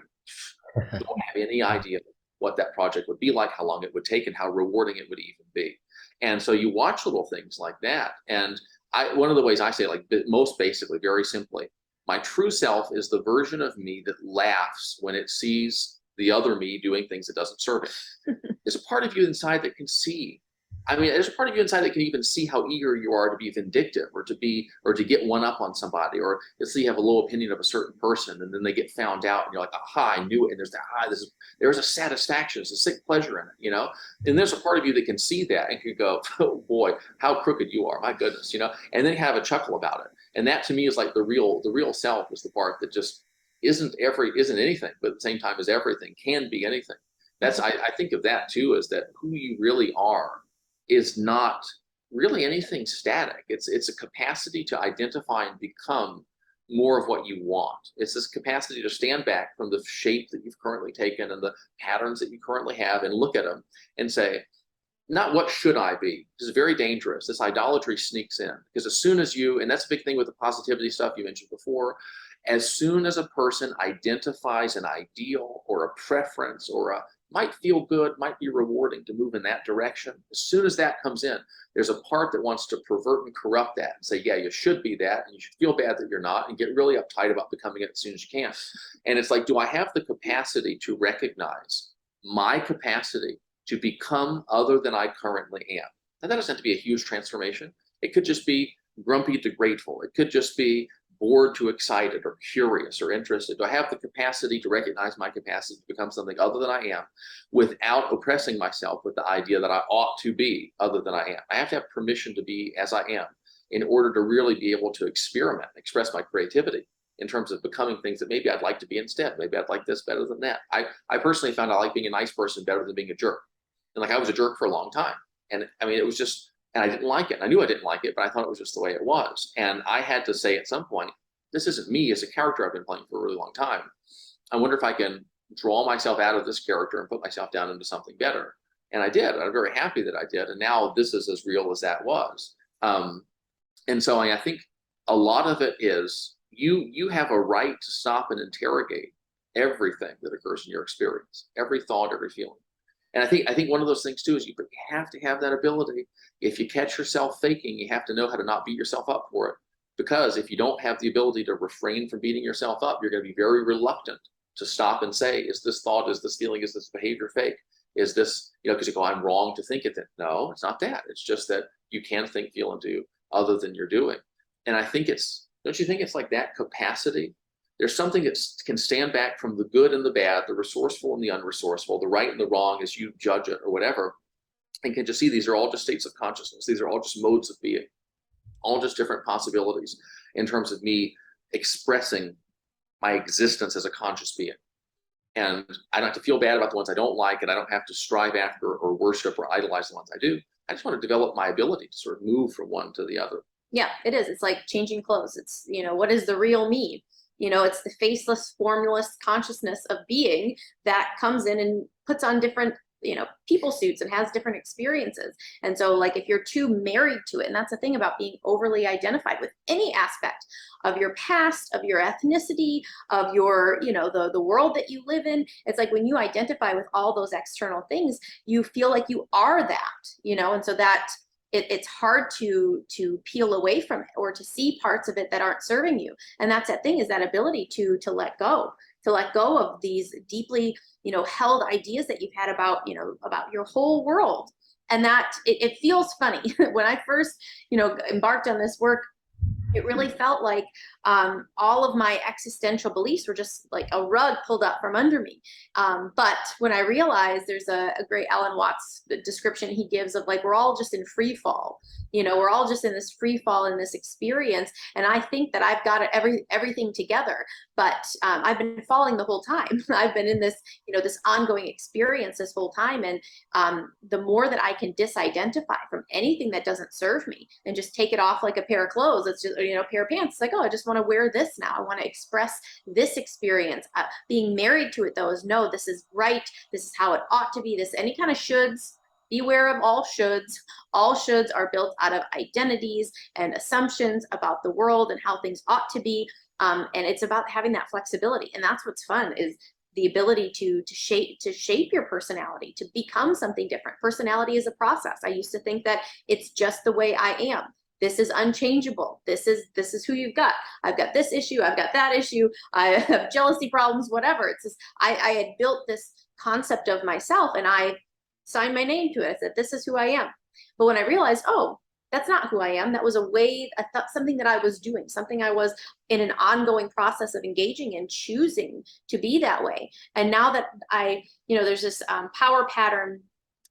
don't have any idea what that project would be like, how long it would take, and how rewarding it would even be. And so you watch little things like that. And one of the ways I say, like most basically, very simply, my true self is the version of me that laughs when it sees the other me doing things that doesn't serve it. There's a part of you inside that can see. I mean, there's a part of you inside that can even see how eager you are to be vindictive or to get one up on somebody, or let's say you have a low opinion of a certain person and then they get found out and you're like, aha, I knew it. And there's that, there's a satisfaction, it's a sick pleasure in it, you know? And there's a part of you that can see that and can go, oh boy, how crooked you are, my goodness, you know? And then have a chuckle about it. And that to me is like the real self is the part that just isn't anything, but at the same time is everything, can be anything. I think of that too, is that who you really are is not really anything static. It's a capacity to identify and become more of what you want. It's this capacity to stand back from the shape that you've currently taken and the patterns that you currently have and look at them and say, not what should I be? This is very dangerous. This idolatry sneaks in because as soon as you, and that's a big thing with the positivity stuff you mentioned before, as soon as a person identifies an ideal or a preference or a might feel good, might be rewarding to move in that direction, as soon as that comes in, there's a part that wants to pervert and corrupt that and say, yeah, you should be that, and you should feel bad that you're not, and get really uptight about becoming it as soon as you can. And it's like, do I have the capacity to recognize my capacity to become other than I currently am? And that doesn't have to be a huge transformation. It could just be grumpy to grateful. It could just be bored to excited or curious or interested. Do I have the capacity to recognize my capacity to become something other than I am without oppressing myself with the idea that I ought to be other than I am? I have to have permission to be as I am in order to really be able to experiment, express my creativity in terms of becoming things that maybe I'd like to be instead. Maybe I'd like this better than that. I personally found I like being a nice person better than being a jerk. And like I was a jerk for a long time. And I mean, it was just, and I didn't like it. I knew I didn't like it, but I thought it was just the way it was. And I had to say at some point, this isn't me as a character I've been playing for a really long time. I wonder if I can draw myself out of this character and put myself down into something better. And I did. I'm very happy that I did. And now this is as real as that was. And so I think a lot of it is you have a right to stop and interrogate everything that occurs in your experience, every thought, every feeling. And I think one of those things too is you have to have that ability. If you catch yourself faking, you have to know how to not beat yourself up for it. Because if you don't have the ability to refrain from beating yourself up, you're going to be very reluctant to stop and say, is this thought, is this feeling, is this behavior fake? Is this, because you go, I'm wrong to think it. No, it's not that. It's just that you can think, feel, and do other than you're doing. And I think don't you think it's like that capacity? There's something that can stand back from the good and the bad, the resourceful and the unresourceful, the right and the wrong as you judge it or whatever, and can just see these are all just states of consciousness. These are all just modes of being, all just different possibilities in terms of me expressing my existence as a conscious being. And I don't have to feel bad about the ones I don't like, and I don't have to strive after or worship or idolize the ones I do. I just want to develop my ability to sort of move from one to the other. Yeah, it is. It's like changing clothes. It's, what is the real me? It's the faceless, formless consciousness of being that comes in and puts on different, people suits and has different experiences. And so like if you're too married to it, and that's the thing about being overly identified with any aspect of your past, of your ethnicity, of your, the world that you live in, it's like when you identify with all those external things, you feel like you are that, and so that it's hard to peel away from it or to see parts of it that aren't serving you. And that's that thing, is that ability to let go of these deeply, held ideas that you've had about, about your whole world. And that it feels funny. When I first, embarked on this work, it really felt like all of my existential beliefs were just like a rug pulled up from under me. But when I realized, there's a great Alan Watts description he gives of like, we're all just in free fall. We're all just in this free fall, in this experience. And I think that I've got everything together, but I've been falling the whole time. I've been in this, this ongoing experience this whole time. And the more that I can disidentify from anything that doesn't serve me and just take it off like a pair of clothes, it's just, a pair of pants. It's like, oh, I just want to wear this now. I want to express this experience. Being married to it though is, no, this is right. This is how it ought to be. This, any kind of shoulds, beware of all shoulds. All shoulds are built out of identities and assumptions about the world and how things ought to be. And it's about having that flexibility. And that's what's fun, is the ability to shape your personality, to become something different. Personality is a process. I used to think that it's just the way I am. This is unchangeable. This is who you've got. I've got this issue. I've got that issue. I have jealousy problems, whatever. It's just, I had built this concept of myself, and I signed my name to it. I said, this is who I am. But when I realized, oh, that's not who I am. That was a way, I thought, something that I was doing, something I was in an ongoing process of engaging in, choosing to be that way. And now that there's this power pattern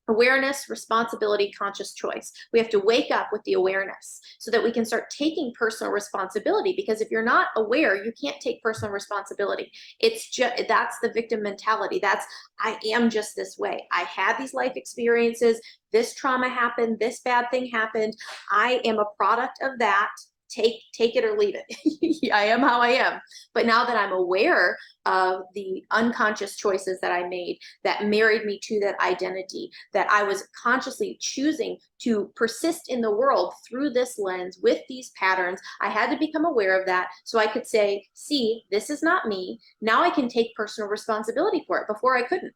Awareness, responsibility, conscious choice. We have to wake up with the awareness so that we can start taking personal responsibility. Because if you're not aware, you can't take personal responsibility. It's just, that's the victim mentality. That's, I am just this way. I had these life experiences. This trauma happened. This bad thing happened. I am a product of that. Take it or leave it. I am how I am. But now that I'm aware of the unconscious choices that I made that married me to that identity, that I was consciously choosing to persist in the world through this lens with these patterns, I had to become aware of that so I could say, see, this is not me. Now I can take personal responsibility for it. Before I couldn't.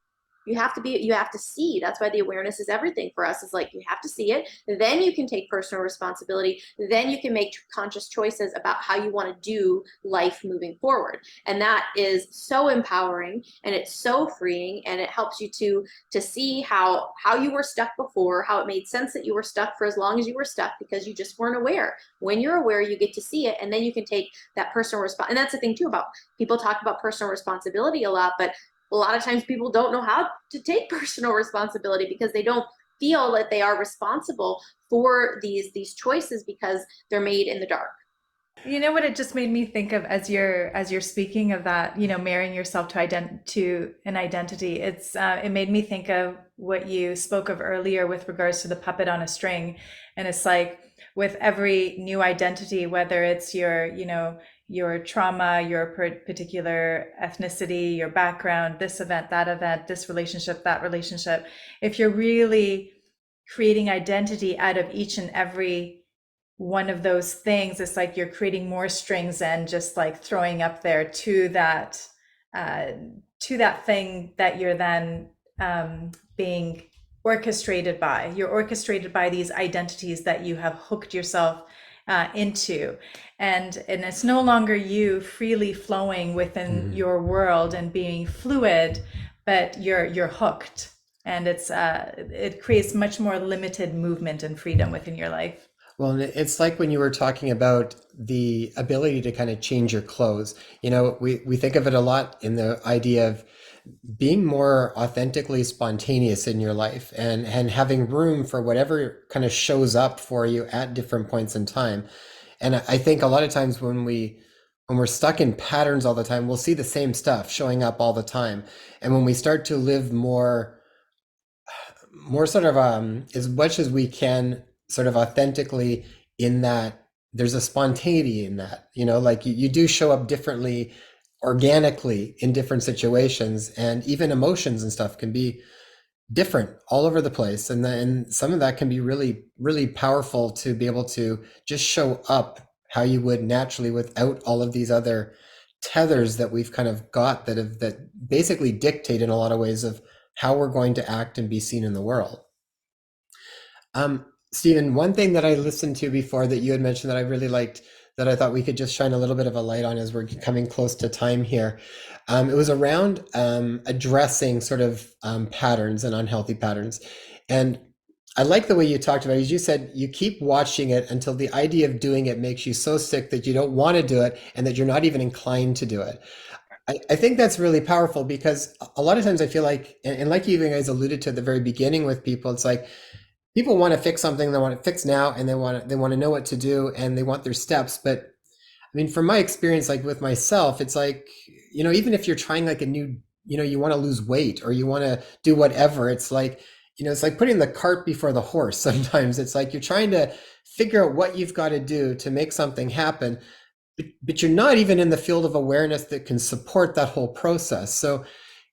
You have to see. That's why the awareness is everything for us. Is like, you have to see it, then you can take personal responsibility, then you can make conscious choices about how you want to do life moving forward. And that is so empowering, and it's so freeing, and it helps you to see how you were stuck before, how it made sense that you were stuck for as long as you were stuck because you just weren't aware. When you're aware, you get to see it, and then you can take that personal response. And that's the thing too, about people talk about personal responsibility a lot, but a lot of times people don't know how to take personal responsibility because they don't feel that they are responsible for these choices because they're made in the dark. You know what it just made me think of as you're speaking of that, marrying yourself to an identity. It made me think of what you spoke of earlier with regards to the puppet on a string. And it's like with every new identity, whether it's your trauma, your particular ethnicity, your background, this event, this relationship, that relationship, if you're really creating identity out of each and every one of those things, it's like you're creating more strings and just like throwing up there uh, to that thing that you're then being orchestrated by. You're orchestrated by these identities that you have hooked yourself into, and it's no longer you freely flowing within your world and being fluid, but you're hooked, and it creates much more limited movement and freedom within your life. Well, and it's like when you were talking about the ability to kind of change your clothes. We think of it a lot in the idea of being more authentically spontaneous in your life, and having room for whatever kind of shows up for you at different points in time. And I think a lot of times when we're stuck in patterns all the time, we'll see the same stuff showing up all the time. And when we start to live more sort of as much as we can sort of authentically, in that there's a spontaneity in that, like you do show up differently organically in different situations, and even emotions and stuff can be different all over the place. And then some of that can be really, really powerful to be able to just show up how you would naturally without all of these other tethers that we've kind of got that basically dictate in a lot of ways of how we're going to act and be seen in the world. Stephen, one thing that I listened to before that you had mentioned that I really liked, that I thought we could just shine a little bit of a light on as we're coming close to time here. It was around addressing sort of patterns and unhealthy patterns. And I like the way you talked about it. As you said, you keep watching it until the idea of doing it makes you so sick that you don't want to do it, and that you're not even inclined to do it. I think that's really powerful, because a lot of times I feel like, and like you guys alluded to at the very beginning with people, it's like people want to fix something, they want it fixed now, and they want to know what to do, and they want their steps. But I mean, from my experience, like with myself, it's like, even if you're trying like a new, you want to lose weight or you want to do whatever, it's like, it's like putting the cart before the horse. Sometimes it's like you're trying to figure out what you've got to do to make something happen, but you're not even in the field of awareness that can support that whole process. So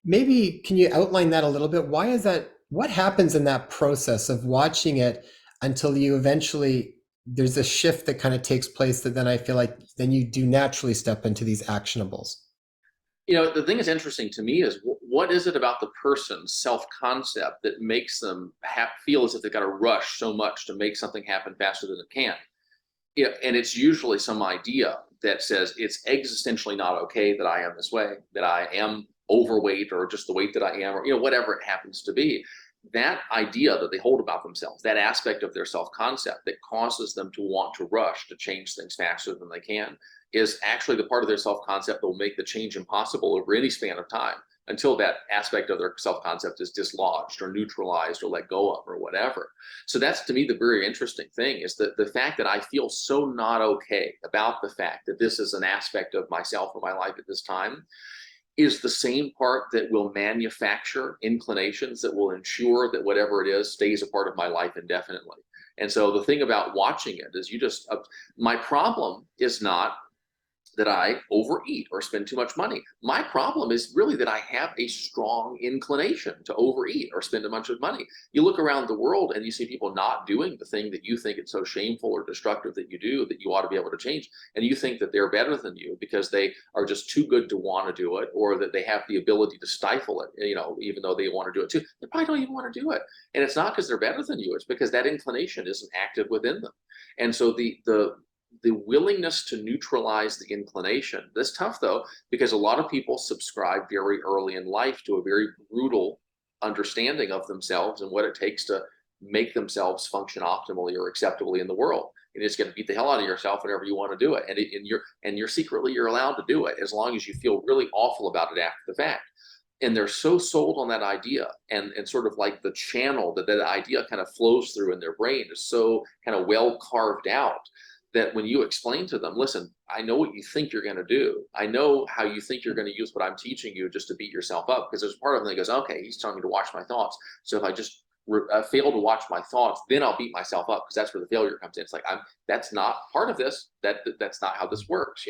maybe can you outline that a little bit? Why is that? What happens in that process of watching it until you eventually, there's a shift that kind of takes place, that then I feel like then you do naturally step into these actionables? The thing that's interesting to me is what is it about the person's self-concept that makes them feel as if they've got to rush so much to make something happen faster than it can? And it's usually some idea that says it's existentially not okay that I am this way, that I am overweight or just the weight that I am, or whatever it happens to be. That idea that they hold about themselves, that aspect of their self-concept that causes them to want to rush to change things faster than they can, is actually the part of their self-concept that will make the change impossible over any span of time. until that aspect of their self-concept is dislodged or neutralized or let go of or whatever. So that's, to me, the very interesting thing, is that the fact that I feel so not okay about the fact that this is an aspect of myself or my life at this time is the same part that will manufacture inclinations that will ensure that whatever it is stays a part of my life indefinitely. And so the thing about watching it is my problem is not that I overeat or spend too much money. My problem is really that I have a strong inclination to overeat or spend a bunch of money. You look around the world and you see people not doing the thing that you think it's so shameful or destructive that you do, that you ought to be able to change. And you think that they're better than you because they are just too good to want to do it, or that they have the ability to stifle it, even though they want to do it too. They probably don't even want to do it. And it's not because they're better than you. It's because that inclination isn't active within them. And so the willingness to neutralize the inclination. That's tough, though, because a lot of people subscribe very early in life to a very brutal understanding of themselves and what it takes to make themselves function optimally or acceptably in the world. And it's going to beat the hell out of yourself whenever you want to do it. And you're secretly, you're allowed to do it as long as you feel really awful about it after the fact. And they're so sold on that idea, and sort of like the channel that idea kind of flows through in their brain is so kind of well carved out, that when you explain to them, listen, I know what you think you're going to do. I know how you think you're going to use what I'm teaching you just to beat yourself up. Because there's part of them that goes, okay, he's telling me to watch my thoughts. So if I just fail to watch my thoughts, then I'll beat myself up, because that's where the failure comes in. It's like, that's not part of this. That's not how this works,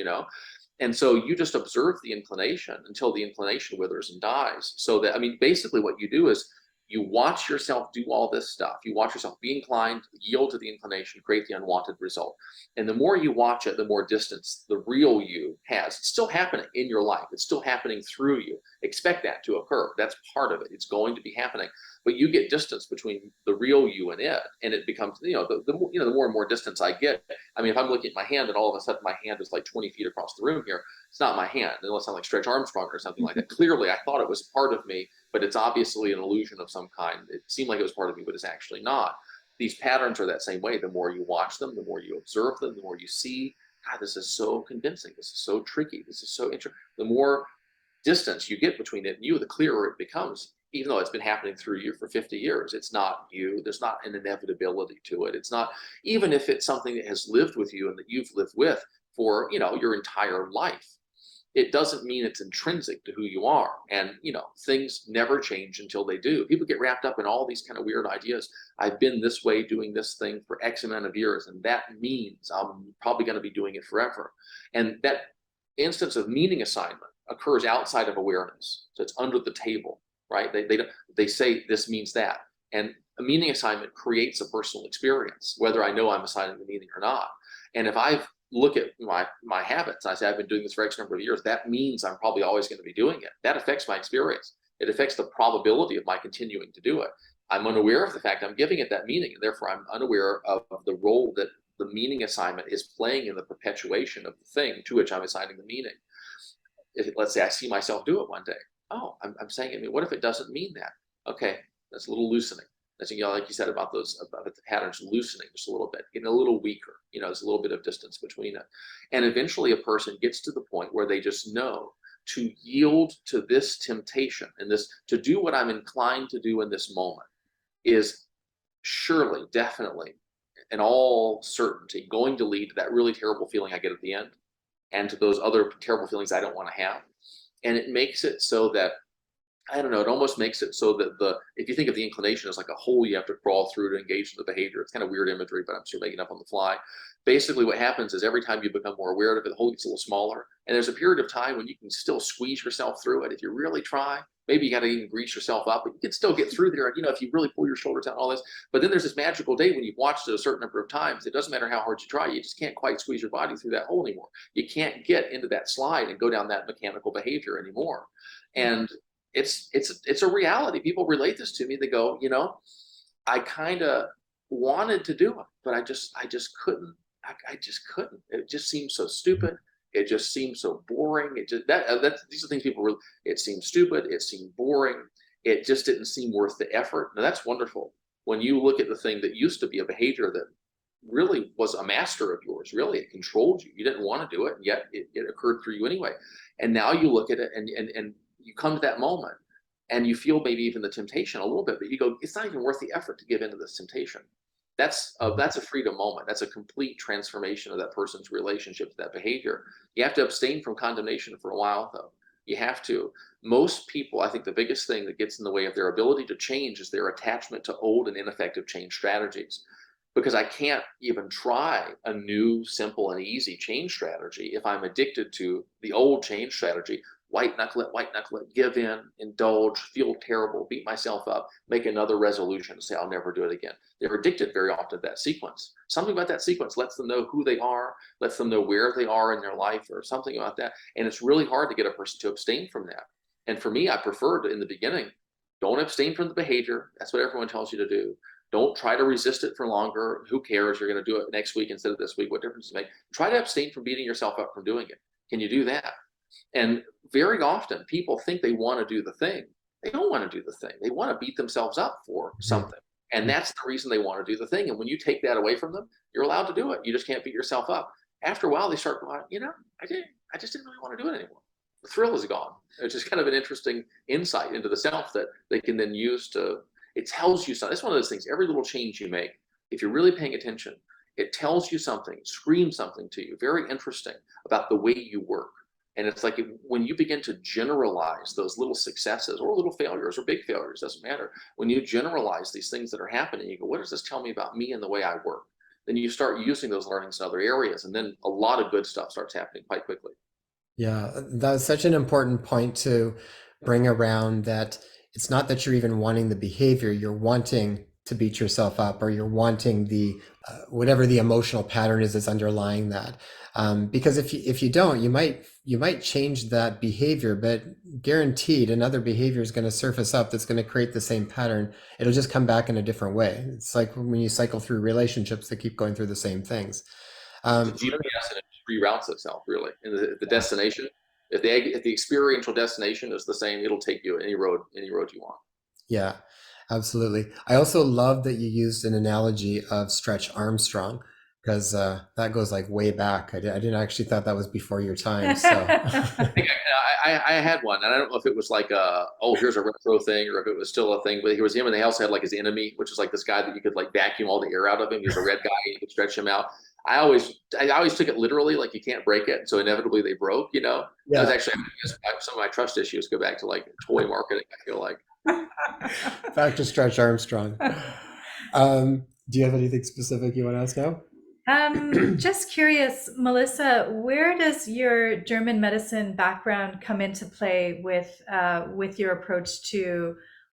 And so you just observe the inclination until the inclination withers and dies. So that, basically what you do is you watch yourself do all this stuff. You watch yourself be inclined, yield to the inclination, create the unwanted result. And the more you watch it, the more distance the real you has. It's still happening in your life. It's still happening through you. Expect that to occur. That's part of it. It's going to be happening. But you get distance between the real you and it. And it becomes, the more and more distance I get. If I'm looking at my hand and all of a sudden my hand is like 20 feet across the room here, it's not my hand, unless I'm like Stretch Armstrong or something like that. Clearly, I thought it was part of me, but it's obviously an illusion of some kind. It seemed like it was part of me, but it's actually not. These patterns are that same way. The more you watch them, the more you observe them, the more you see, God, this is so convincing. This is so tricky. This is so interesting. The more distance you get between it and you, the clearer it becomes, even though it's been happening through you for 50 years. It's not you. There's not an inevitability to it. It's not, even if it's something that has lived with you and that you've lived with for, your entire life. It doesn't mean it's intrinsic to who you are. And, things never change until they do. People get wrapped up in all these kind of weird ideas. I've been this way doing this thing for X amount of years, and that means I'm probably going to be doing it forever. And that instance of meaning assignment occurs outside of awareness. So it's under the table, right? They say this means that. And a meaning assignment creates a personal experience, whether I know I'm assigning the meaning or not. And if I've look at my habits, I say I've been doing this for X number of years, that means I'm probably always going to be doing it. That affects my experience. It affects the probability of my continuing to do it. I'm unaware of the fact I'm giving it that meaning, and therefore I'm unaware of the role that the meaning assignment is playing in the perpetuation of the thing to which I'm assigning the meaning. Let's say I see myself do it one day. Oh, I'm saying, what if it doesn't mean that? Okay, that's a little loosening. That's, like you said about the patterns loosening just a little bit, getting a little weaker. There's a little bit of distance between it. And eventually a person gets to the point where they just know to yield to this temptation and to do what I'm inclined to do in this moment is surely, definitely, in all certainty, going to lead to that really terrible feeling I get at the end, and to those other terrible feelings I don't want to have. And it makes it so that, I don't know, it almost makes it so that if you think of the inclination as like a hole you have to crawl through to engage in the behavior, it's kind of weird imagery, but I'm sure making up on the fly. Basically what happens is every time you become more aware of it, the hole gets a little smaller. And there's a period of time when you can still squeeze yourself through it if you really try. Maybe you got to even grease yourself up, but you can still get through there, if you really pull your shoulders out, all this. But then there's this magical day when you've watched it a certain number of times. It doesn't matter how hard you try, you just can't quite squeeze your body through that hole anymore. You can't get into that slide and go down that mechanical behavior anymore. And it's a reality. People relate this to me. They go, I kind of wanted to do it, but I just couldn't. I just couldn't. It just seems so stupid. It just seems so boring. These are things people it seemed stupid. It seemed boring. It just didn't seem worth the effort. Now that's wonderful. When you look at the thing that used to be a behavior that really was a master of yours, really, it controlled you. You didn't want to do it, and yet it occurred through you anyway. And now you look at it and you come to that moment and you feel maybe even the temptation a little bit, but you go, it's not even worth the effort to give into this temptation. That's a freedom moment. That's a complete transformation of that person's relationship to that behavior. You have to abstain from condemnation for a while, though. You have to. Most people, I think the biggest thing that gets in the way of their ability to change is their attachment to old and ineffective change strategies. Because I can't even try a new, simple, and easy change strategy if I'm addicted to the old change strategy. White knuckle it, give in, indulge, feel terrible, beat myself up, make another resolution, say I'll never do it again. They're addicted very often to that sequence. Something about that sequence lets them know who they are, lets them know where they are in their life, or something about that. And it's really hard to get a person to abstain from that. And for me, I preferred in the beginning, don't abstain from the behavior. That's what everyone tells you to do. Don't try to resist it for longer. Who cares? You're going to do it next week instead of this week. What difference does it make? Try to abstain from beating yourself up from doing it. Can you do that? And very often people think they want to do the thing. They don't want to do the thing. They want to beat themselves up for something. And that's the reason they want to do the thing. And when you take that away from them, you're allowed to do it. You just can't beat yourself up. After a while, they start going, I just didn't really want to do it anymore. The thrill is gone. It's just kind of an interesting insight into the self that they can then use to, it tells you something. It's one of those things, every little change you make, if you're really paying attention, it tells you something, screams something to you, very interesting about the way you work. And it's like when you begin to generalize those little successes or little failures or big failures, doesn't matter. When you generalize these things that are happening, you go, what does this tell me about me and the way I work? Then you start using those learnings in other areas. And then a lot of good stuff starts happening quite quickly. Yeah, that's such an important point to bring around, that it's not that you're even wanting the behavior, you're wanting to beat yourself up, or you're wanting the whatever the emotional pattern is that's underlying that. Because if you don't, you might change that behavior, but guaranteed another behavior is going to surface up that's going to create the same pattern. It'll just come back in a different way. It's like when you cycle through relationships that keep going through the same things. It's a GPS and it reroutes itself really. And the destination, if the experiential destination is the same, it'll take you any road you want. Yeah, absolutely. I also love that you used an analogy of Stretch Armstrong, because that goes like way back. I didn't actually thought that was before your time. So I had one, and I don't know if it was like here's a retro thing, or if it was still a thing. But it was him, and they also had like his enemy, which is like this guy that you could like vacuum all the air out of him. He was a red guy, and you could stretch him out. I always took it literally, like you can't break it, so inevitably they broke. That was yeah, actually some of my trust issues go back to like toy marketing. I feel like. back to Stretch Armstrong. Do you have anything specific you want to ask now? Just curious, Melissa, where does your German medicine background come into play with your approach to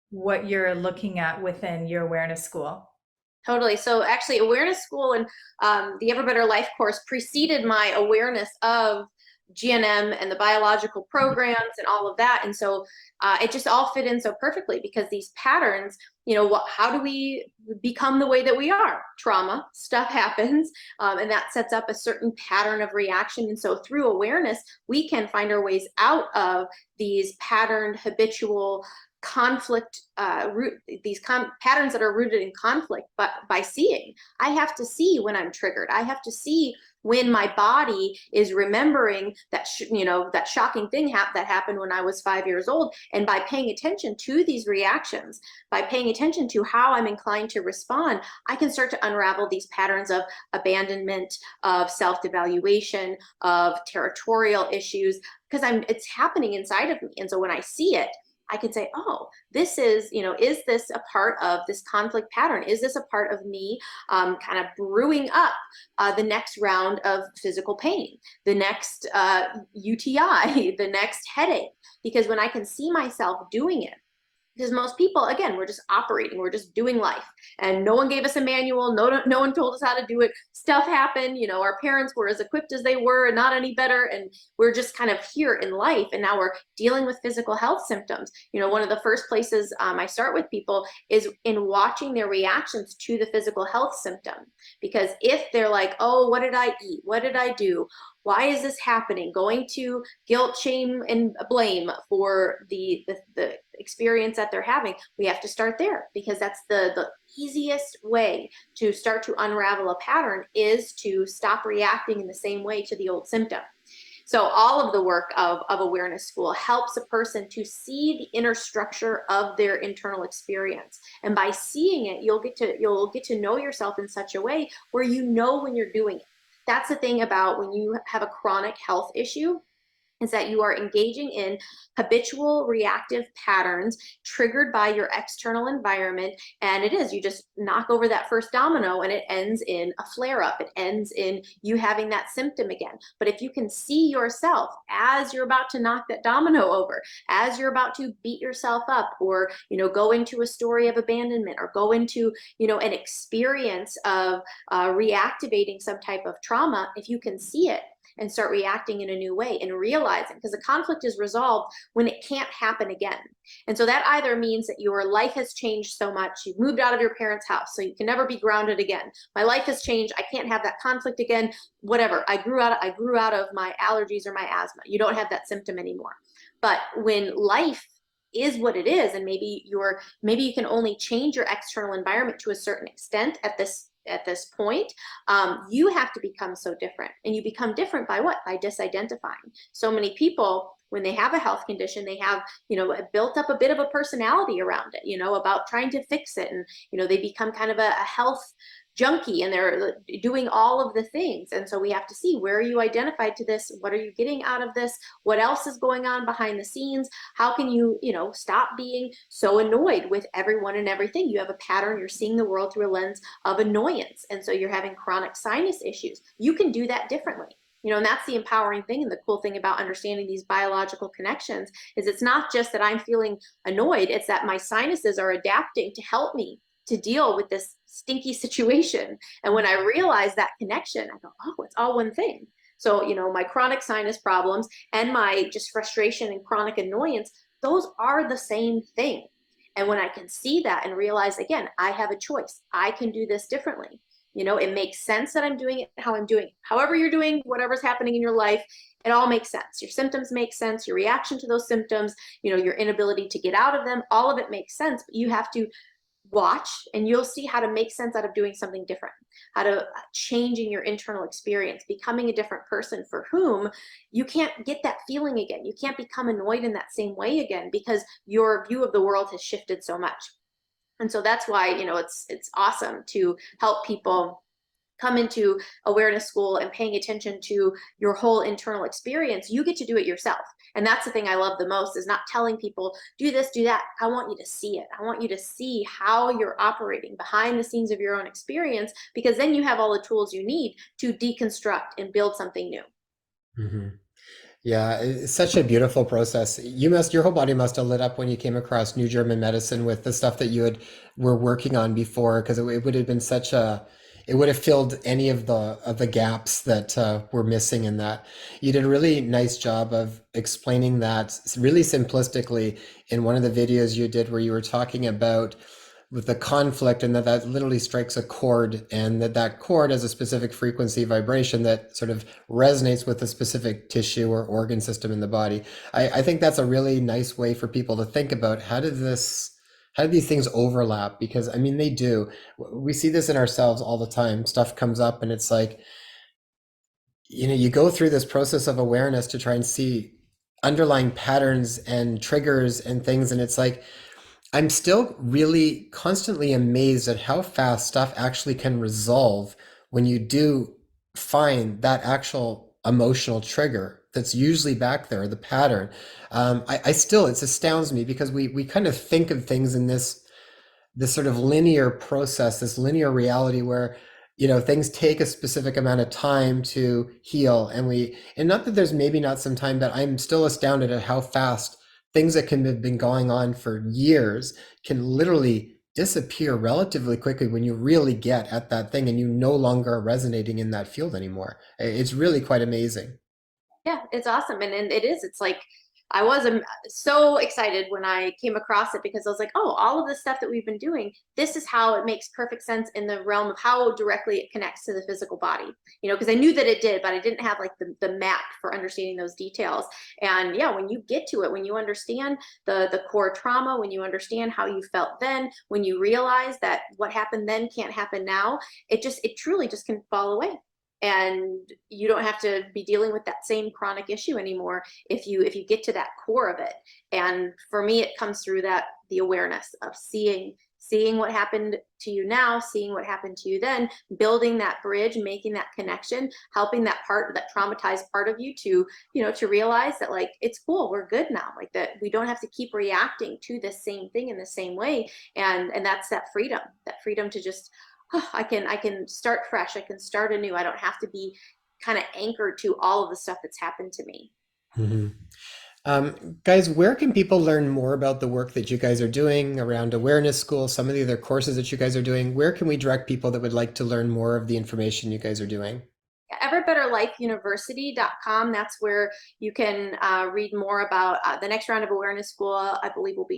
what you're looking at within your awareness school? Totally. So actually, awareness school and the Ever Better Life course preceded my awareness of GNM and the biological programs and all of that. And so it just all fit in so perfectly, because these patterns, how do we become the way that we are? Trauma, stuff happens, and that sets up a certain pattern of reaction. And so through awareness, we can find our ways out of these patterned, habitual conflict, patterns that are rooted in conflict. But by seeing, I have to see when I'm triggered. I have to see when my body is remembering that that shocking thing that happened when I was 5 years old. And by paying attention to these reactions, by paying attention to how I'm inclined to respond, I can start to unravel these patterns of abandonment, of self-devaluation, of territorial issues, because it's happening inside of me. And so when I see it, I can say, oh, this is this a part of this conflict pattern? Is this a part of me kind of brewing up the next round of physical pain, the next UTI, the next headache? Because when I can see myself doing it, because most people, again, we're just operating, we're just doing life, and no one gave us a manual, no one told us how to do it. Stuff happened, our parents were as equipped as they were and not any better, and we're just kind of here in life, and now we're dealing with physical health symptoms. One of the first places I start with people is in watching their reactions to the physical health symptom, because if they're like, oh, what did I eat, what did I do, why is this happening? Going to guilt, shame, and blame for the experience that they're having. We have to start there, because that's the easiest way to start to unravel a pattern, is to stop reacting in the same way to the old symptom. So all of the work of Awareness School helps a person to see the inner structure of their internal experience. And by seeing it, you'll get to know yourself in such a way where you know when you're doing it. That's the thing about when you have a chronic health issue, is that you are engaging in habitual reactive patterns triggered by your external environment. And it is, you just knock over that first domino and it ends in a flare up. It ends in you having that symptom again. But if you can see yourself as you're about to knock that domino over, as you're about to beat yourself up, or, go into a story of abandonment, or go into, an experience of reactivating some type of trauma, if you can see it and start reacting in a new way and realizing, because the conflict is resolved when it can't happen again. And so that either means that your life has changed so much, you've moved out of your parents' house, so you can never be grounded again. My life has changed, I can't have that conflict again, whatever. I grew out of my allergies or my asthma. You don't have that symptom anymore. But when life is what it is, and maybe you can only change your external environment to a certain extent at this point, you have to become so different. And you become different by what? By disidentifying. So many people, when they have a health condition, they have, built up a bit of a personality around it, about trying to fix it. And, they become kind of a health junkie, and they're doing all of the things. And so we have to see, where are you identified to this? What are you getting out of this? What else is going on behind the scenes? How can you, stop being so annoyed with everyone and everything? You have a pattern, you're seeing the world through a lens of annoyance. And so you're having chronic sinus issues. You can do that differently. And that's the empowering thing. And the cool thing about understanding these biological connections is it's not just that I'm feeling annoyed, it's that my sinuses are adapting to help me to deal with this stinky situation. And when I realize that connection, I go, oh, it's all one thing. So, my chronic sinus problems and my just frustration and chronic annoyance, those are the same thing. And when I can see that and realize, again, I have a choice, I can do this differently. It makes sense that I'm doing it how I'm doing it. However you're doing whatever's happening in your life, it all makes sense. Your symptoms make sense, your reaction to those symptoms, your inability to get out of them, all of it makes sense. But you have to watch, and you'll see how to make sense out of doing something different, how to changing your internal experience, becoming a different person for whom you can't get that feeling again. You can't become annoyed in that same way again, because your view of the world has shifted so much. And so that's why, it's awesome to help people come into Awareness School and paying attention to your whole internal experience. You get to do it yourself. And that's the thing I love the most, is not telling people, do this, do that. I want you to see it. I want you to see how you're operating behind the scenes of your own experience, because then you have all the tools you need to deconstruct and build something new. Mm-hmm. Yeah, it's such a beautiful process. Your whole body must have lit up when you came across New German medicine with the stuff that were working on before, because it would have been it would have filled any of the gaps that were missing in that. You did a really nice job of explaining that really simplistically in one of the videos you did, where you were talking about with the conflict, and that literally strikes a chord, and that chord has a specific frequency vibration that sort of resonates with a specific tissue or organ system in the body. I think that's a really nice way for people to think about how do these things overlap, because I mean they do. We see this in ourselves all the time. Stuff comes up and it's like, you go through this process of awareness to try and see underlying patterns and triggers and things, and it's like I'm still really constantly amazed at how fast stuff actually can resolve when you do find that actual emotional trigger that's usually back there, the pattern. I still, it astounds me, because we kind of think of things in this sort of linear process, this linear reality where, things take a specific amount of time to heal. And not that there's maybe not some time, but I'm still astounded at how fast things that can have been going on for years can literally disappear relatively quickly when you really get at that thing and you no longer are resonating in that field anymore. It's really quite amazing. Yeah, it's awesome. And it is. It's like I was so excited when I came across it, because I was like, oh, all of the stuff that we've been doing, this is how it makes perfect sense in the realm of how directly it connects to the physical body. Because I knew that it did, but I didn't have like the map for understanding those details. And yeah, when you get to it, when you understand the core trauma, when you understand how you felt then, when you realize that what happened then can't happen now, it truly just can fall away. and you don't have to be dealing with that same chronic issue anymore if you get to that core of it. And for me, it comes through the awareness of seeing what happened to you now, seeing what happened to you then, building that bridge, making that connection, helping that traumatized part of you to, to realize that, like, it's cool, we're good now, like, that we don't have to keep reacting to the same thing in the same way. And that's that freedom to just, oh, I can start fresh, I can start anew. I don't have to be kind of anchored to all of the stuff that's happened to me. Mhm. Guys, where can people learn more about the work that you guys are doing around Awareness School, some of the other courses that you guys are doing? Where can we direct people that would like to learn more of the information you guys are doing? everbetterlifeuniversity.com. That's where you can read more about the next round of Awareness School. I believe will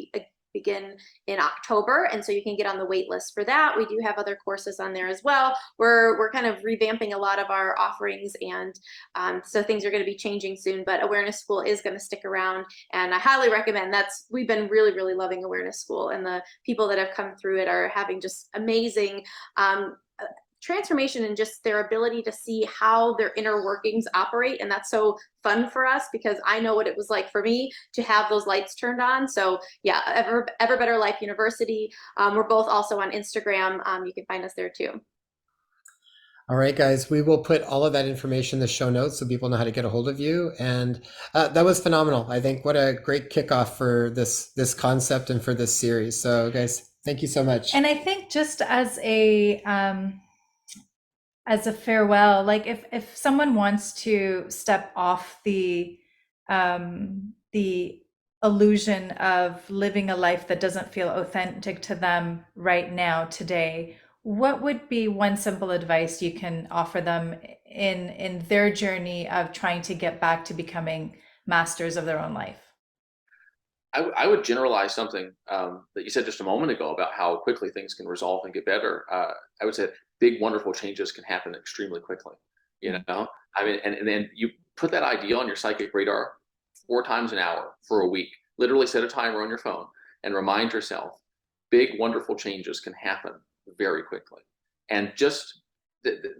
begin in October, and so you can get on the wait list for that. We do have other courses on there as well. We're kind of revamping a lot of our offerings, and so things are going to be changing soon, but Awareness School is going to stick around, and I highly recommend. We've been really loving Awareness School, and the people that have come through it are having just amazing transformation and just their ability to see how their inner workings operate. And that's so fun for us, because I know what it was like for me to have those lights turned on. So yeah, Ever Better Life University. We're both also on Instagram. You can find us there too. All right, guys, we will put all of that information in the show notes so people know how to get a hold of you. And that was phenomenal. I think what a great kickoff for this concept and for this series. So, guys, thank you so much. And I think just as a farewell, like if someone wants to step off the illusion of living a life that doesn't feel authentic to them right now, today, what would be one simple advice you can offer them in their journey of trying to get back to becoming masters of their own life? I would generalize something that you said just a moment ago about how quickly things can resolve and get better. I would say big, wonderful changes can happen extremely quickly. You know, I mean, and then you put that idea on your psychic radar 4 times an hour for a week. Literally set a timer on your phone and remind yourself big, wonderful changes can happen very quickly. And just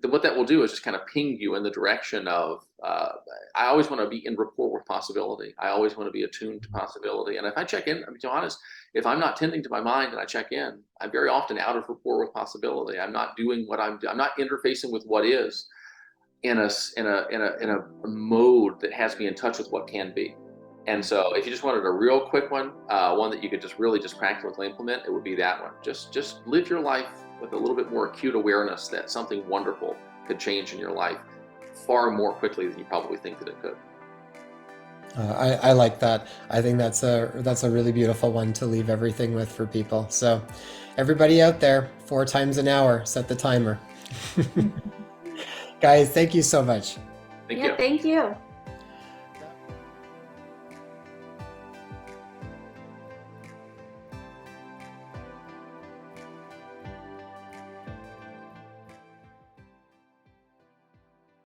what that will do is just kind of ping you in the direction of I always want to be in rapport with possibility. I always want to be attuned to possibility. And if I check in, I mean, to be honest, if I'm not tending to my mind and I check in, I'm very often out of rapport with possibility. I'm not doing I'm not interfacing with what is in a mode that has me in touch with what can be. And so if you just wanted a real quick one that you could just really just practically implement, it would be that one. Just live your life with a little bit more acute awareness that something wonderful could change in your life far more quickly than you probably think that it could. I like that. I think that's a really beautiful one to leave everything with for people. So, everybody out there, 4 times an hour, set the timer. Guys, thank you so much. Thank you. Thank you.